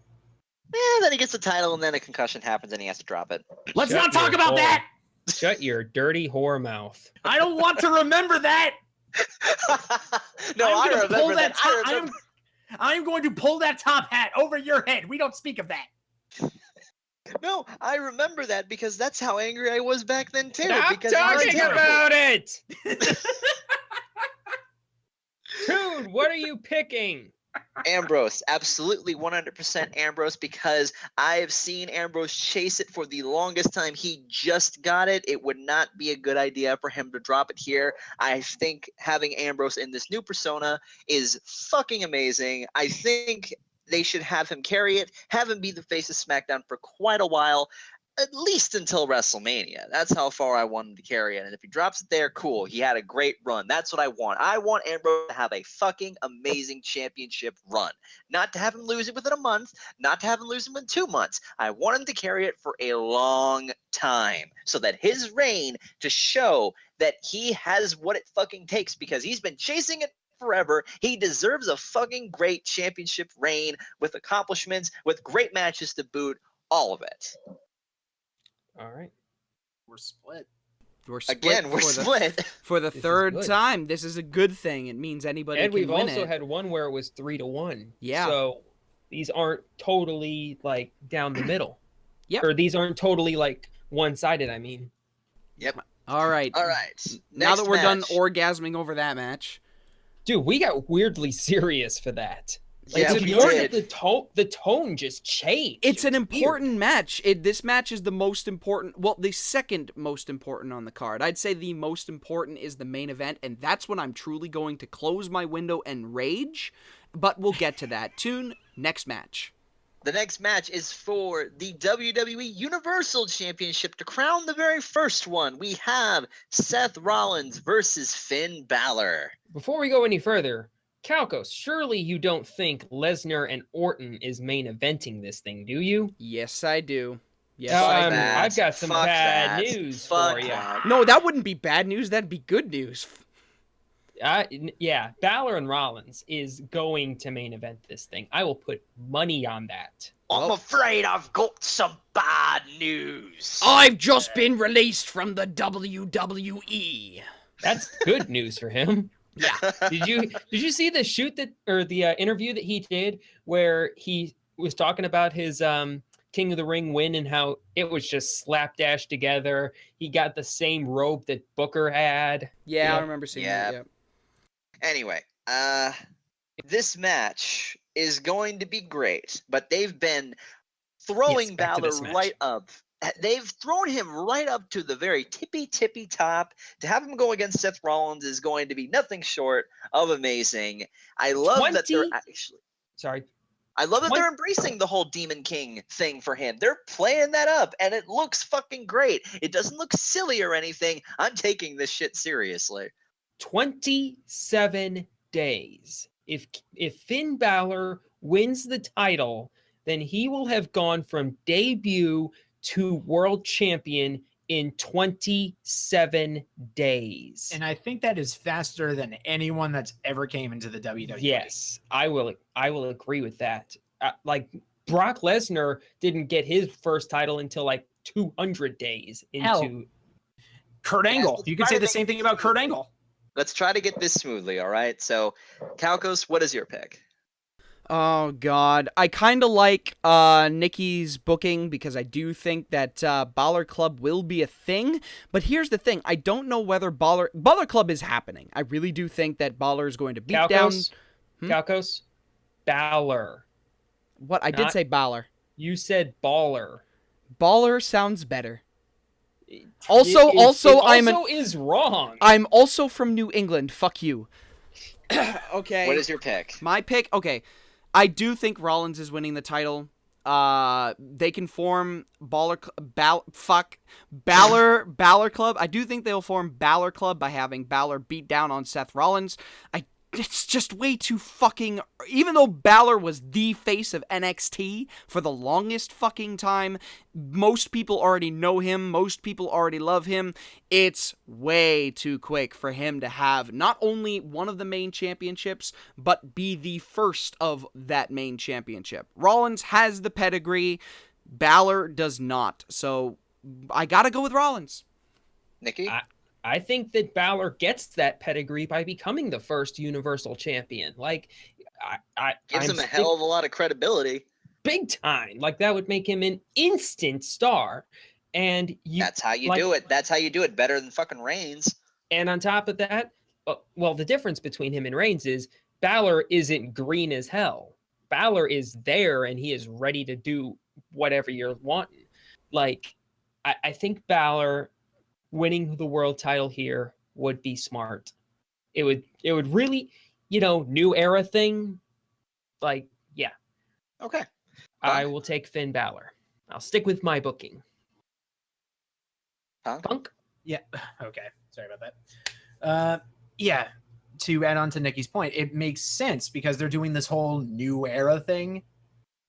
Yeah, then he gets the title, and then a concussion happens, and he has to drop it. Let's Shut not talk your about hole. that! Shut your dirty whore mouth. I don't want to remember that! No, I'm I gonna pull remember that. top- I remember. I'm going to pull that top hat over your head. We don't speak of that. No, I remember that because that's how angry I was back then too. Stop because it was talking terrible. about it! Dude, what are you picking? Ambrose, absolutely 100% Ambrose, because I have seen Ambrose chase it for the longest time. He just got it. It would not be a good idea for him to drop it here. I think having Ambrose in this new persona is fucking amazing. I think they should have him carry it, have him be the face of SmackDown for quite a while, at least until WrestleMania. That's how far I want him to carry it. And if he drops it there, cool. He had a great run. That's what I want. I want Ambrose to have a fucking amazing championship run. Not to have him lose it within a month, not to have him lose it in 2 months. I want him to carry it for a long time so that his reign to show that he has what it fucking takes, because he's been chasing it forever. He deserves a fucking great championship reign with accomplishments, with great matches to boot, all of it. All right. We're split. We're split Again, we're for split. for the This is third good. time. This is a good thing. It means anybody And can we've win also it. had one where it was 3-1. Yeah. So these aren't totally like down the middle. Yep. Or these aren't totally like one-sided, I mean. Yep. All right. All right. Now Next that we're done match. orgasming over that match, Dude, we got weirdly serious for that. Like, Yeah, to we be honest, did. the tone just changed. it's an It was weird. important match. This match is the most important. Well, the second most important on the card. I'd say the most important is the main event, and that's when I'm truly going to close my window and rage. But we'll get to that. Tune next match. The next match is for the WWE Universal Championship. To crown the very first one, we have Seth Rollins versus Finn Balor. Before we go any further, Calcos, surely you don't think Lesnar and Orton is main eventing this thing, do you? Yes, I do. Yes, Fuck I do. that. I've got some Fuck bad that. news Fuck for you. that. No, that wouldn't be bad news. That'd be good news. Yeah, Balor and Rollins is going to main event this thing. I will put money on that. I'm afraid I've got some bad news. I've just been released from the WWE. That's good news for him. Yeah. Did you see the interview that he did where he was talking about his King of the Ring win and how it was just slapdash together. He got the same rope that Booker had. Yeah, I Yeah. remember seeing Yeah. that. Yeah. Anyway, this match is going to be great, but they've been throwing Yes, back to Balor this match. right up. They've thrown him right up to the very tippy top. To have him go against Seth Rollins is going to be nothing short of amazing. I love that they're 20 actually. Sorry. I love that they're One- embracing the whole Demon King thing for him. They're playing that up, and it looks fucking great. It doesn't look silly or anything. I'm taking this shit seriously. 27 days. If Finn Balor wins the title, then he will have gone from debut to world champion in 27 days. And I think that is faster than anyone that's ever came into the WWE. Yes, I will agree with that. Like Brock Lesnar didn't get his first title until like 200 days Hell. into Kurt Angle. let's You could try say to the make same it thing about Kurt smoothly. Angle. Let's try to get this smoothly, all right? So, Kalkos, what is your pick? Oh God, I kind of like Nikki's booking because I do think that Balor Club will be a thing. But here's the thing: I don't know whether Balor Club is happening. I really do think that Balor is going to beat down. Calcos, Balor. What I did Not- say, Balor. You said baller. Baller sounds better. It Also, is- is wrong. I'm also from New England. Fuck you. Okay. What is your pick? My pick? Okay. I do think Rollins is winning the title. They can form Balor Club. I do think they'll form Balor Club by having Balor beat down on Seth Rollins. I it's just way too fucking... Even though Balor was the face of NXT for the longest fucking time, most people already know him, most people already love him, it's way too quick for him to have not only one of the main championships, but be the first of that main championship. Rollins has the pedigree, Balor does not, so I gotta go with Rollins. Nikki? I think that Balor gets that pedigree by becoming the first Universal Champion. Like, Gives him a hell of a lot of credibility. Big time. Like, that would make him an instant star. And That's how you do it. That's how you do it. Better than fucking Reigns. And on top of that, well, the difference between him and Reigns is Balor isn't green as hell. Balor is there and he is ready to do whatever you're wanting. Like, I think Balor winning the world title here would be smart. It would really, new era thing. Like, yeah. Okay. I will take Finn Balor. I'll stick with my booking. Punk? Yeah. Okay. Sorry about that. Yeah. To add on to Nikki's point, it makes sense because they're doing this whole new era thing.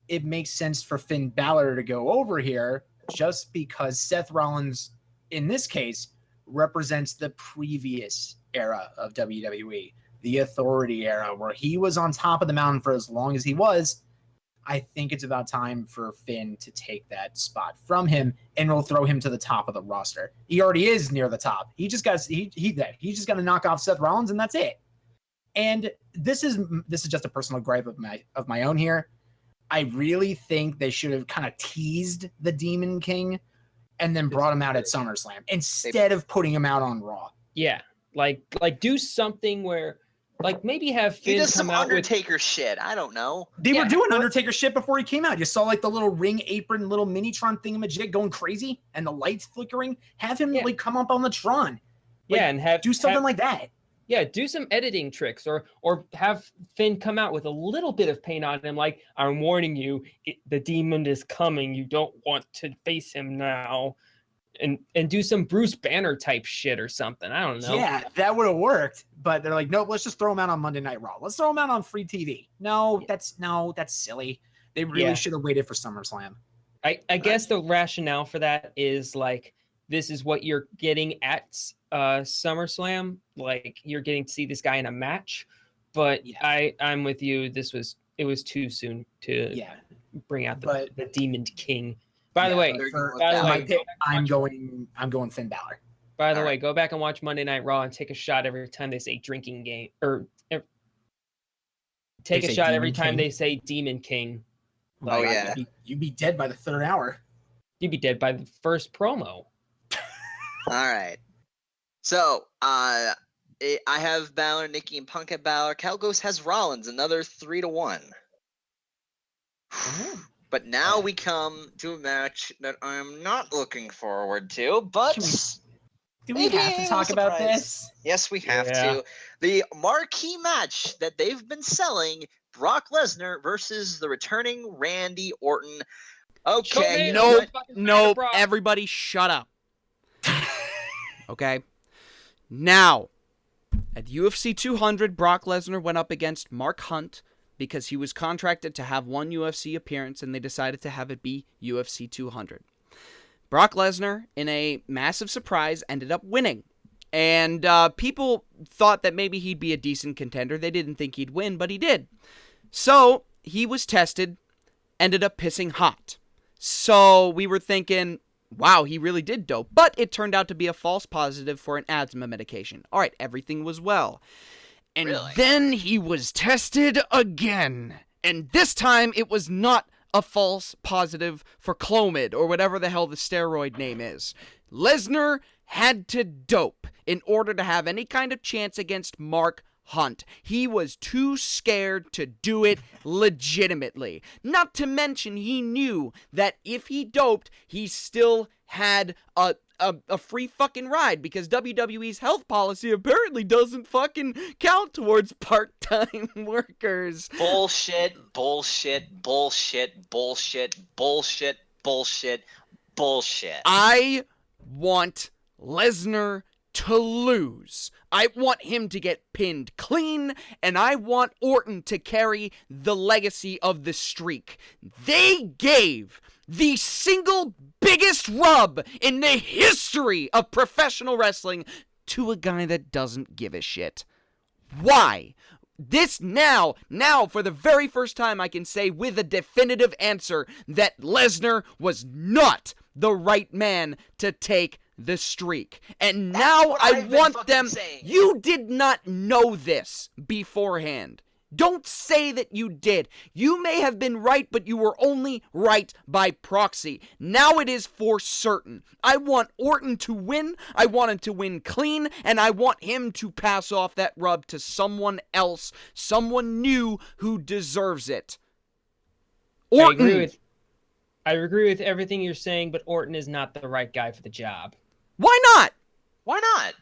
It makes sense for Finn Balor to go over here just because Seth Rollins, in this case, represents the previous era of WWE, the Authority era, where he was on top of the mountain for as long as he was. I think it's about time for Finn to take that spot from him, and we'll throw him to the top of the roster. He already is near the top. He just got to knock off Seth Rollins, and that's it. And this is just a personal gripe of my own here. I really think they should have kind of teased the Demon King and then brought him out at SummerSlam instead of putting him out on Raw. Yeah, like do something where, like, maybe have Finn does come some out Undertaker shit. I don't know. They were doing Undertaker shit before he came out. You saw like the little ring apron, little Minitron thingamajig going crazy, and the lights flickering. Have him like come up on the Tron. Like, and do something like that. Yeah, do some editing tricks, or have Finn come out with a little bit of paint on him, like, I'm warning you, the demon is coming. You don't want to face him now. And do some Bruce Banner type shit or something. I don't know. Yeah, that would have worked. But they're like, nope, let's just throw him out on Monday Night Raw. Let's throw him out on free TV. That's silly. They really should have waited for SummerSlam. I guess the rationale for that is like, this is what you're getting at SummerSlam. Like, you're getting to see this guy in a match. But I'm with you. It was too soon to bring out the Demon King. By the way, I'm going Finn Balor. By the way, go back and watch Monday Night Raw and take a shot every time they say drinking game, or take a shot every time they say Demon King. Oh yeah, you'd be dead by the third hour. You'd be dead by the first promo. All right. So I have Balor, Nikki, and Punk at Balor. Calgos has Rollins, another 3-1. But now we come to a match that I'm not looking forward to, but... Do we have to talk about this? Yes, we have to. The marquee match that they've been selling, Brock Lesnar versus the returning Randy Orton. Okay. Nope. Everybody shut up. Okay. Now, at UFC 200, Brock Lesnar went up against Mark Hunt, because he was contracted to have one UFC appearance, and they decided to have it be UFC 200. Brock Lesnar, in a massive surprise, ended up winning. And people thought that maybe he'd be a decent contender. They didn't think he'd win, but he did. So, he was tested, ended up pissing hot. So, we were thinking, wow, he really did dope. But it turned out to be a false positive for an asthma medication. All right, everything was well. And then he was tested again. And this time it was not a false positive for Clomid or whatever the hell the steroid name is. Lesnar had to dope in order to have any kind of chance against Mark Hunt. He was too scared to do it legitimately. Not to mention he knew that if he doped, he still had a free fucking ride, because WWE's health policy apparently doesn't fucking count towards part-time workers. Bullshit. I want Lesnar to lose. I want him to get pinned clean, and I want Orton to carry the legacy of the streak. They gave the single biggest rub in the history of professional wrestling to a guy that doesn't give a shit. Why? This now for the very first time I can say with a definitive answer that Lesnar was not the right man to take the streak. And now I want them... saying. You did not know this beforehand. Don't say that you did. You may have been right, but you were only right by proxy. Now it is for certain. I want Orton to win, I want him to win clean, and I want him to pass off that rub to someone else, someone new who deserves it. Orton! I agree with everything you're saying, but Orton is not the right guy for the job. Why not? Why not?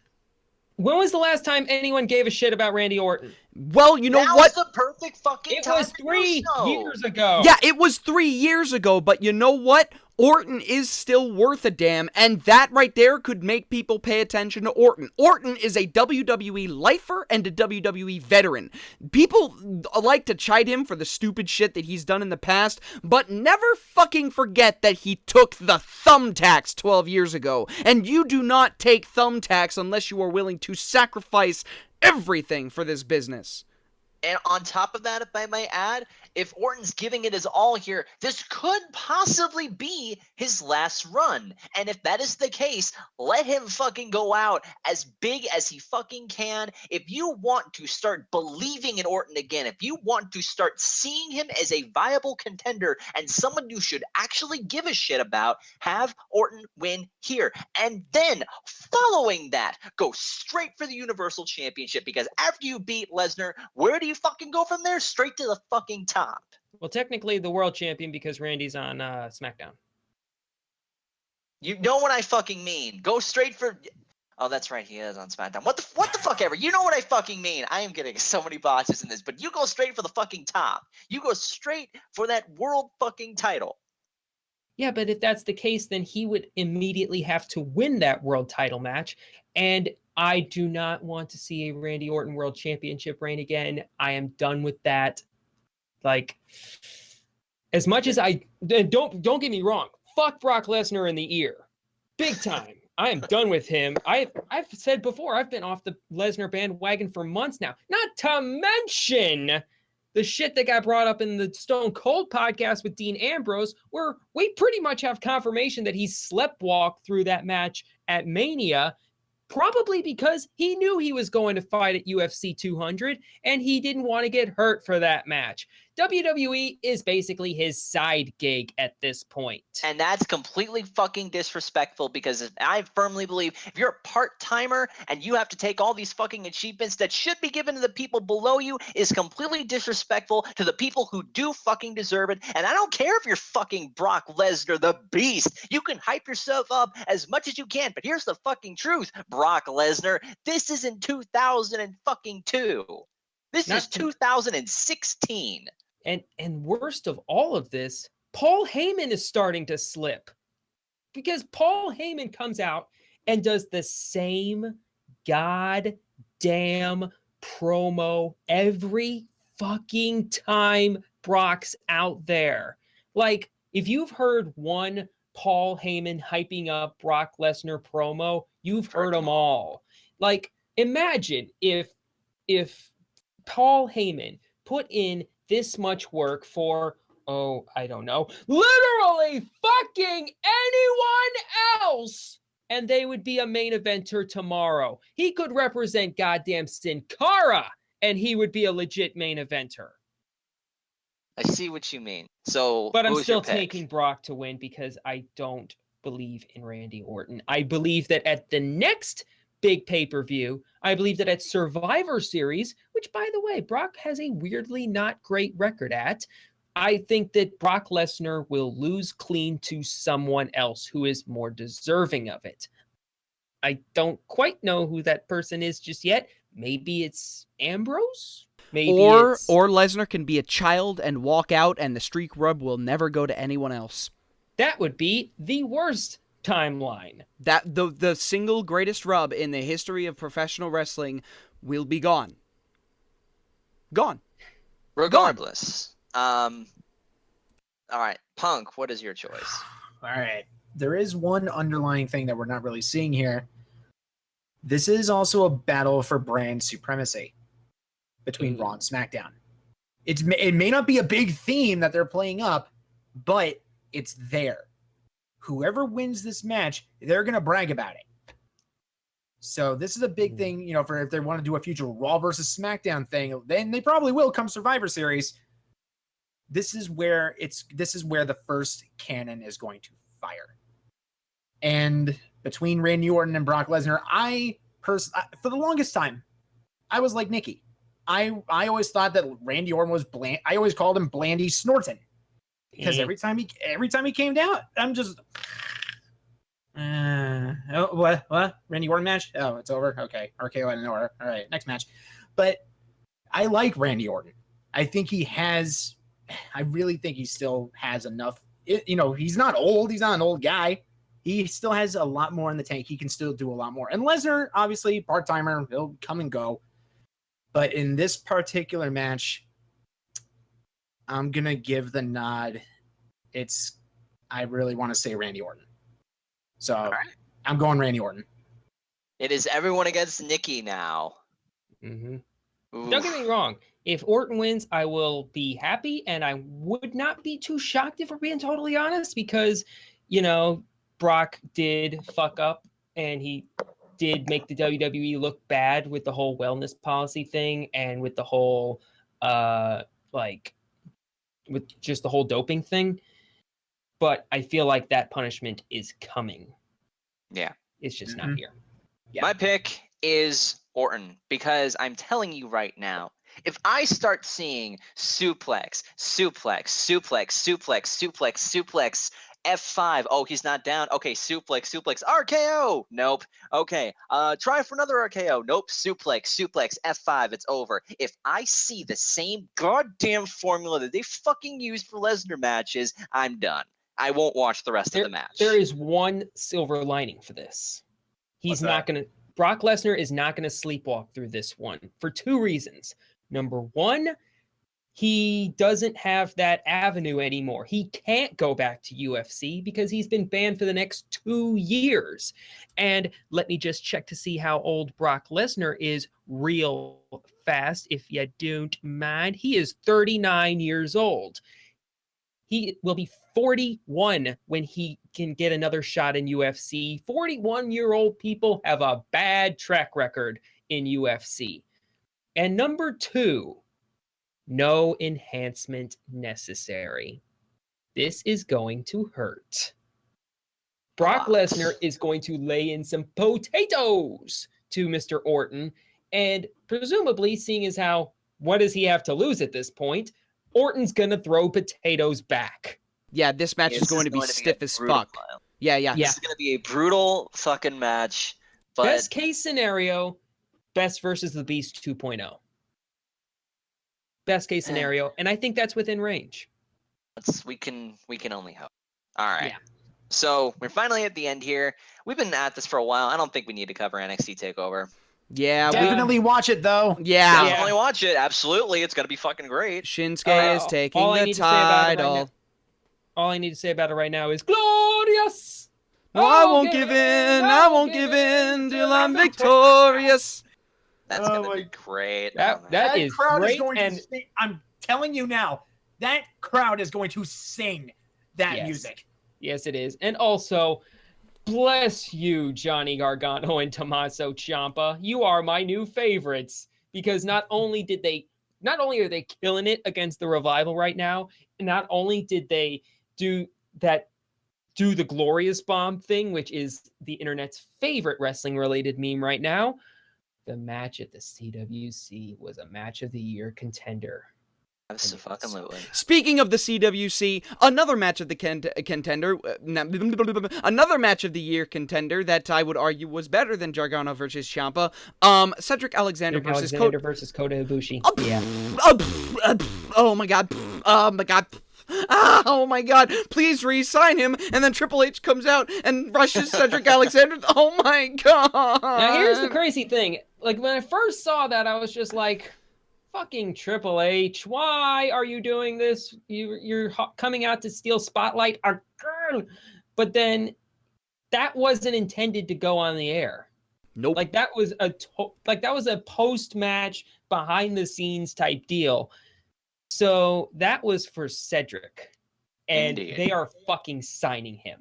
When was the last time anyone gave a shit about Randy Orton? Well, you know That what? was the perfect fucking It time was to do 3 so. years ago. Yeah, it was 3 years ago, but you know what? Orton is still worth a damn, and that right there could make people pay attention to Orton. Orton is a WWE lifer and a WWE veteran. People like to chide him for the stupid shit that he's done in the past, but never fucking forget that he took the thumbtacks 12 years ago. And you do not take thumbtacks unless you are willing to sacrifice everything for this business. And on top of that, if I may add, if Orton's giving it his all here, this could possibly be his last run. And if that is the case, let him fucking go out as big as he fucking can. If you want to start believing in Orton again, if you want to start seeing him as a viable contender and someone you should actually give a shit about, have Orton win here. And then, following that, go straight for the Universal Championship, because after you beat Lesnar, where do you fucking go from there? Straight to the fucking top. Well, technically the world champion because Randy's on SmackDown. You know what I fucking mean. Go straight for... Oh, that's right. He is on SmackDown. What the fuck ever. You know what I fucking mean. I am getting so many botches in this, but you go straight for the fucking top. You go straight for that world fucking title. Yeah, but if that's the case, then he would immediately have to win that world title match. And I do not want to see a Randy Orton World Championship reign again. I am done with that. Like, as much as don't get me wrong, fuck Brock Lesnar in the ear, big time. I am done with him. I've said before, I've been off the Lesnar bandwagon for months now. Not to mention the shit that got brought up in the Stone Cold podcast with Dean Ambrose, where we pretty much have confirmation that he sleptwalked through that match at Mania. Probably because he knew he was going to fight at UFC 200 and he didn't want to get hurt for that match. WWE is basically his side gig at this point. And that's completely fucking disrespectful, because I firmly believe if you're a part-timer and you have to take all these fucking achievements that should be given to the people below you, is completely disrespectful to the people who do fucking deserve it. And I don't care if you're fucking Brock Lesnar, the Beast. You can hype yourself up as much as you can, but here's the fucking truth, Brock Lesnar. This isn't 2002. This is 2016. And worst of all of this, Paul Heyman is starting to slip. Because Paul Heyman comes out and does the same goddamn promo every fucking time Brock's out there. Like, if you've heard one Paul Heyman hyping up Brock Lesnar promo, you've heard them all. Like, imagine if Paul Heyman put in this much work for, I don't know, literally fucking anyone else, and they would be a main eventer tomorrow. He could represent goddamn Sin Cara, and he would be a legit main eventer. I see what you mean. So, but I'm still taking Brock to win because I don't believe in Randy Orton. I believe that at the next big pay-per-view, I believe that at Survivor Series, which, by the way, Brock has a weirdly not great record at, I think that Brock Lesnar will lose clean to someone else who is more deserving of it. I don't quite know who that person is just yet. Maybe it's Ambrose? Maybe or Lesnar can be a child and walk out and the streak rub will never go to anyone else. That would be the worst timeline. That the single greatest rub in the history of professional wrestling will be gone. Gone. Regardless. All right, Punk, what is your choice? All right. There is one underlying thing that we're not really seeing here. This is also a battle for brand supremacy between Raw and SmackDown. It may not be a big theme that they're playing up, but it's there. Whoever wins this match, they're going to brag about it. So this is a big thing, you know, for if they want to do a future Raw versus SmackDown thing, then they probably will come Survivor Series. This is where the first cannon is going to fire. And between Randy Orton and Brock Lesnar, for the longest time, I was like Nikki. I always thought that Randy Orton was bland. I always called him Blandy Snorton because every time he came down, I'm just what Randy Orton match? Oh, it's over. Okay, RKO out of nowhere. All right, next match. But I like Randy Orton. I really think he still has enough. You know, he's not old. He's not an old guy. He still has a lot more in the tank. He can still do a lot more. And Lesnar, obviously, part-timer, he'll come and go. But in this particular match, I'm going to give the nod. I really want to say Randy Orton. So right. I'm going Randy Orton. It is everyone against Nikki now. Mm-hmm. Don't get me wrong. If Orton wins, I will be happy, and I would not be too shocked if we're being totally honest, because, you know, Brock did fuck up, and he did make the WWE look bad with the whole wellness policy thing, and with the whole, with just the whole doping thing. But I feel like that punishment is coming. Yeah. It's just not here. Yeah. My pick is Orton, because I'm telling you right now, if I start seeing suplex, F5, oh, he's not down. Okay, suplex, RKO. Nope. Okay, try for another RKO. Nope, suplex, F5, it's over. If I see the same goddamn formula that they fucking use for Lesnar matches, I'm done. I won't watch the rest of the match. There is one silver lining for this. Brock Lesnar is not going to sleepwalk through this one for two reasons. Number one, he doesn't have that avenue anymore. He can't go back to UFC because he's been banned for the next 2 years. And let me just check to see how old Brock Lesnar is real fast, if you don't mind. He is 39 years old. He will be 41 when he can get another shot in UFC. 41-year-old people have a bad track record in UFC. And number two, no enhancement necessary. This is going to hurt. Brock Lesnar is going to lay in some potatoes to Mr. Orton. And presumably, seeing as how, what does he have to lose at this point? Orton's going to throw potatoes back. Yeah, this match is going to be stiff as fuck. Yeah. This is going to be a brutal fucking match. But best case scenario, Best versus the Beast 2.0. Best case scenario, and I think that's within range. We can only hope. All right. Yeah. So we're finally at the end here. We've been at this for a while. I don't think we need to cover NXT TakeOver. Yeah, definitely watch it though. Yeah, definitely watch it. Absolutely, it's gonna be fucking great. Shinsuke is taking the title. All I need to say about it right now is glorious. No, I won't give in. I won't give in till I'm victorious. That's gonna be great. That is crowd great. Is going to sing. I'm telling you now, that crowd is going to sing that music. Yes, it is. And also, bless you, Johnny Gargano and Tommaso Ciampa. You are my new favorites, because not only are they killing it against the Revival right now, and not only did they do the Glorious Bomb thing, which is the internet's favorite wrestling related meme right now. The match at the CWC was a match of the year contender. Absolutely. Speaking of the CWC, another match of the contender, another match of the year contender that I would argue was better than Gargano versus Ciampa. Cedric Alexander versus Kota Ibushi. Oh my god. Oh my god. Ah, oh my god, please re-sign him. And then Triple H comes out and rushes Cedric Alexander. Oh my god. Now here's the crazy thing. Like when I first saw that, I was just like, fucking Triple H, why are you doing this? You're coming out to steal spotlight. Our girl. But then that wasn't intended to go on the air. Nope. Like that was a post-match, behind-the-scenes type deal. So that was for Cedric, and Indeed. they are fucking signing him.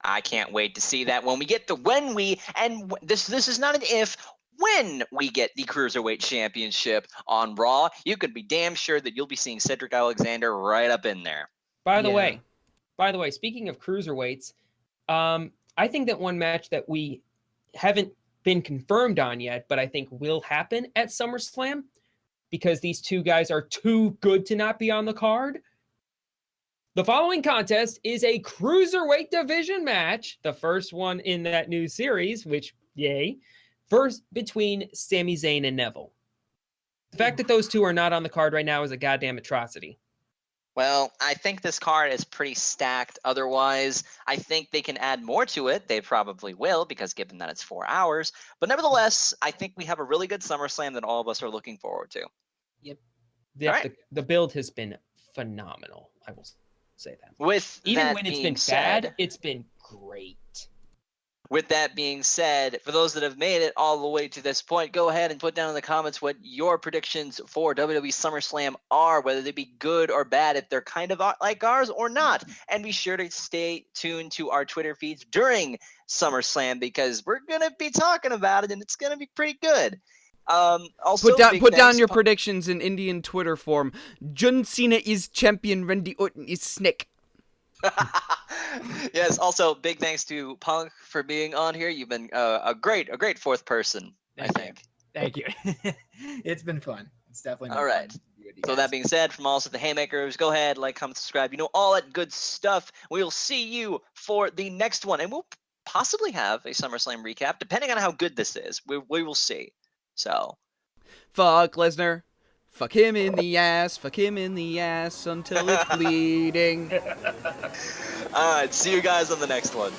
I can't wait to see that when we get this is not an if. When we get the Cruiserweight Championship on Raw, you can be damn sure that you'll be seeing Cedric Alexander right up in there. By the way, speaking of cruiserweights, I think that one match that we haven't been confirmed on yet, but I think will happen at SummerSlam, because these two guys are too good to not be on the card. The following contest is a Cruiserweight division match, the first one in that new series, which, yay, first between Sami Zayn and Neville. The fact that those two are not on the card right now is a goddamn atrocity. Well, I think this card is pretty stacked. Otherwise, I think they can add more to it. They probably will, because given that it's 4 hours. But nevertheless, I think we have a really good SummerSlam that all of us are looking forward to. Yep. Right. The build has been phenomenal, I will say that. Even when it's been bad, it's been great. With that being said, for those that have made it all the way to this point, go ahead and put down in the comments what your predictions for WWE SummerSlam are, whether they be good or bad, if they're kind of like ours or not. And be sure to stay tuned to our Twitter feeds during SummerSlam, because we're going to be talking about it, and it's going to be pretty good. Also, put down your predictions in Indian Twitter form. John Cena is champion, Randy Orton is snake. Yes, also big thanks to Punk for being on here. You've been a great fourth person, I think. Thank you. It's been fun. It's definitely been all right. fun. So that being said, from us at the Haymakers, go ahead, like, comment, subscribe. You know, all that good stuff. We'll see you for the next one, and we'll possibly have a SummerSlam recap, depending on how good this is. We will see. So, fuck Lesnar. Fuck him in the ass. Fuck him in the ass until it's bleeding. all right. See you guys on the next one.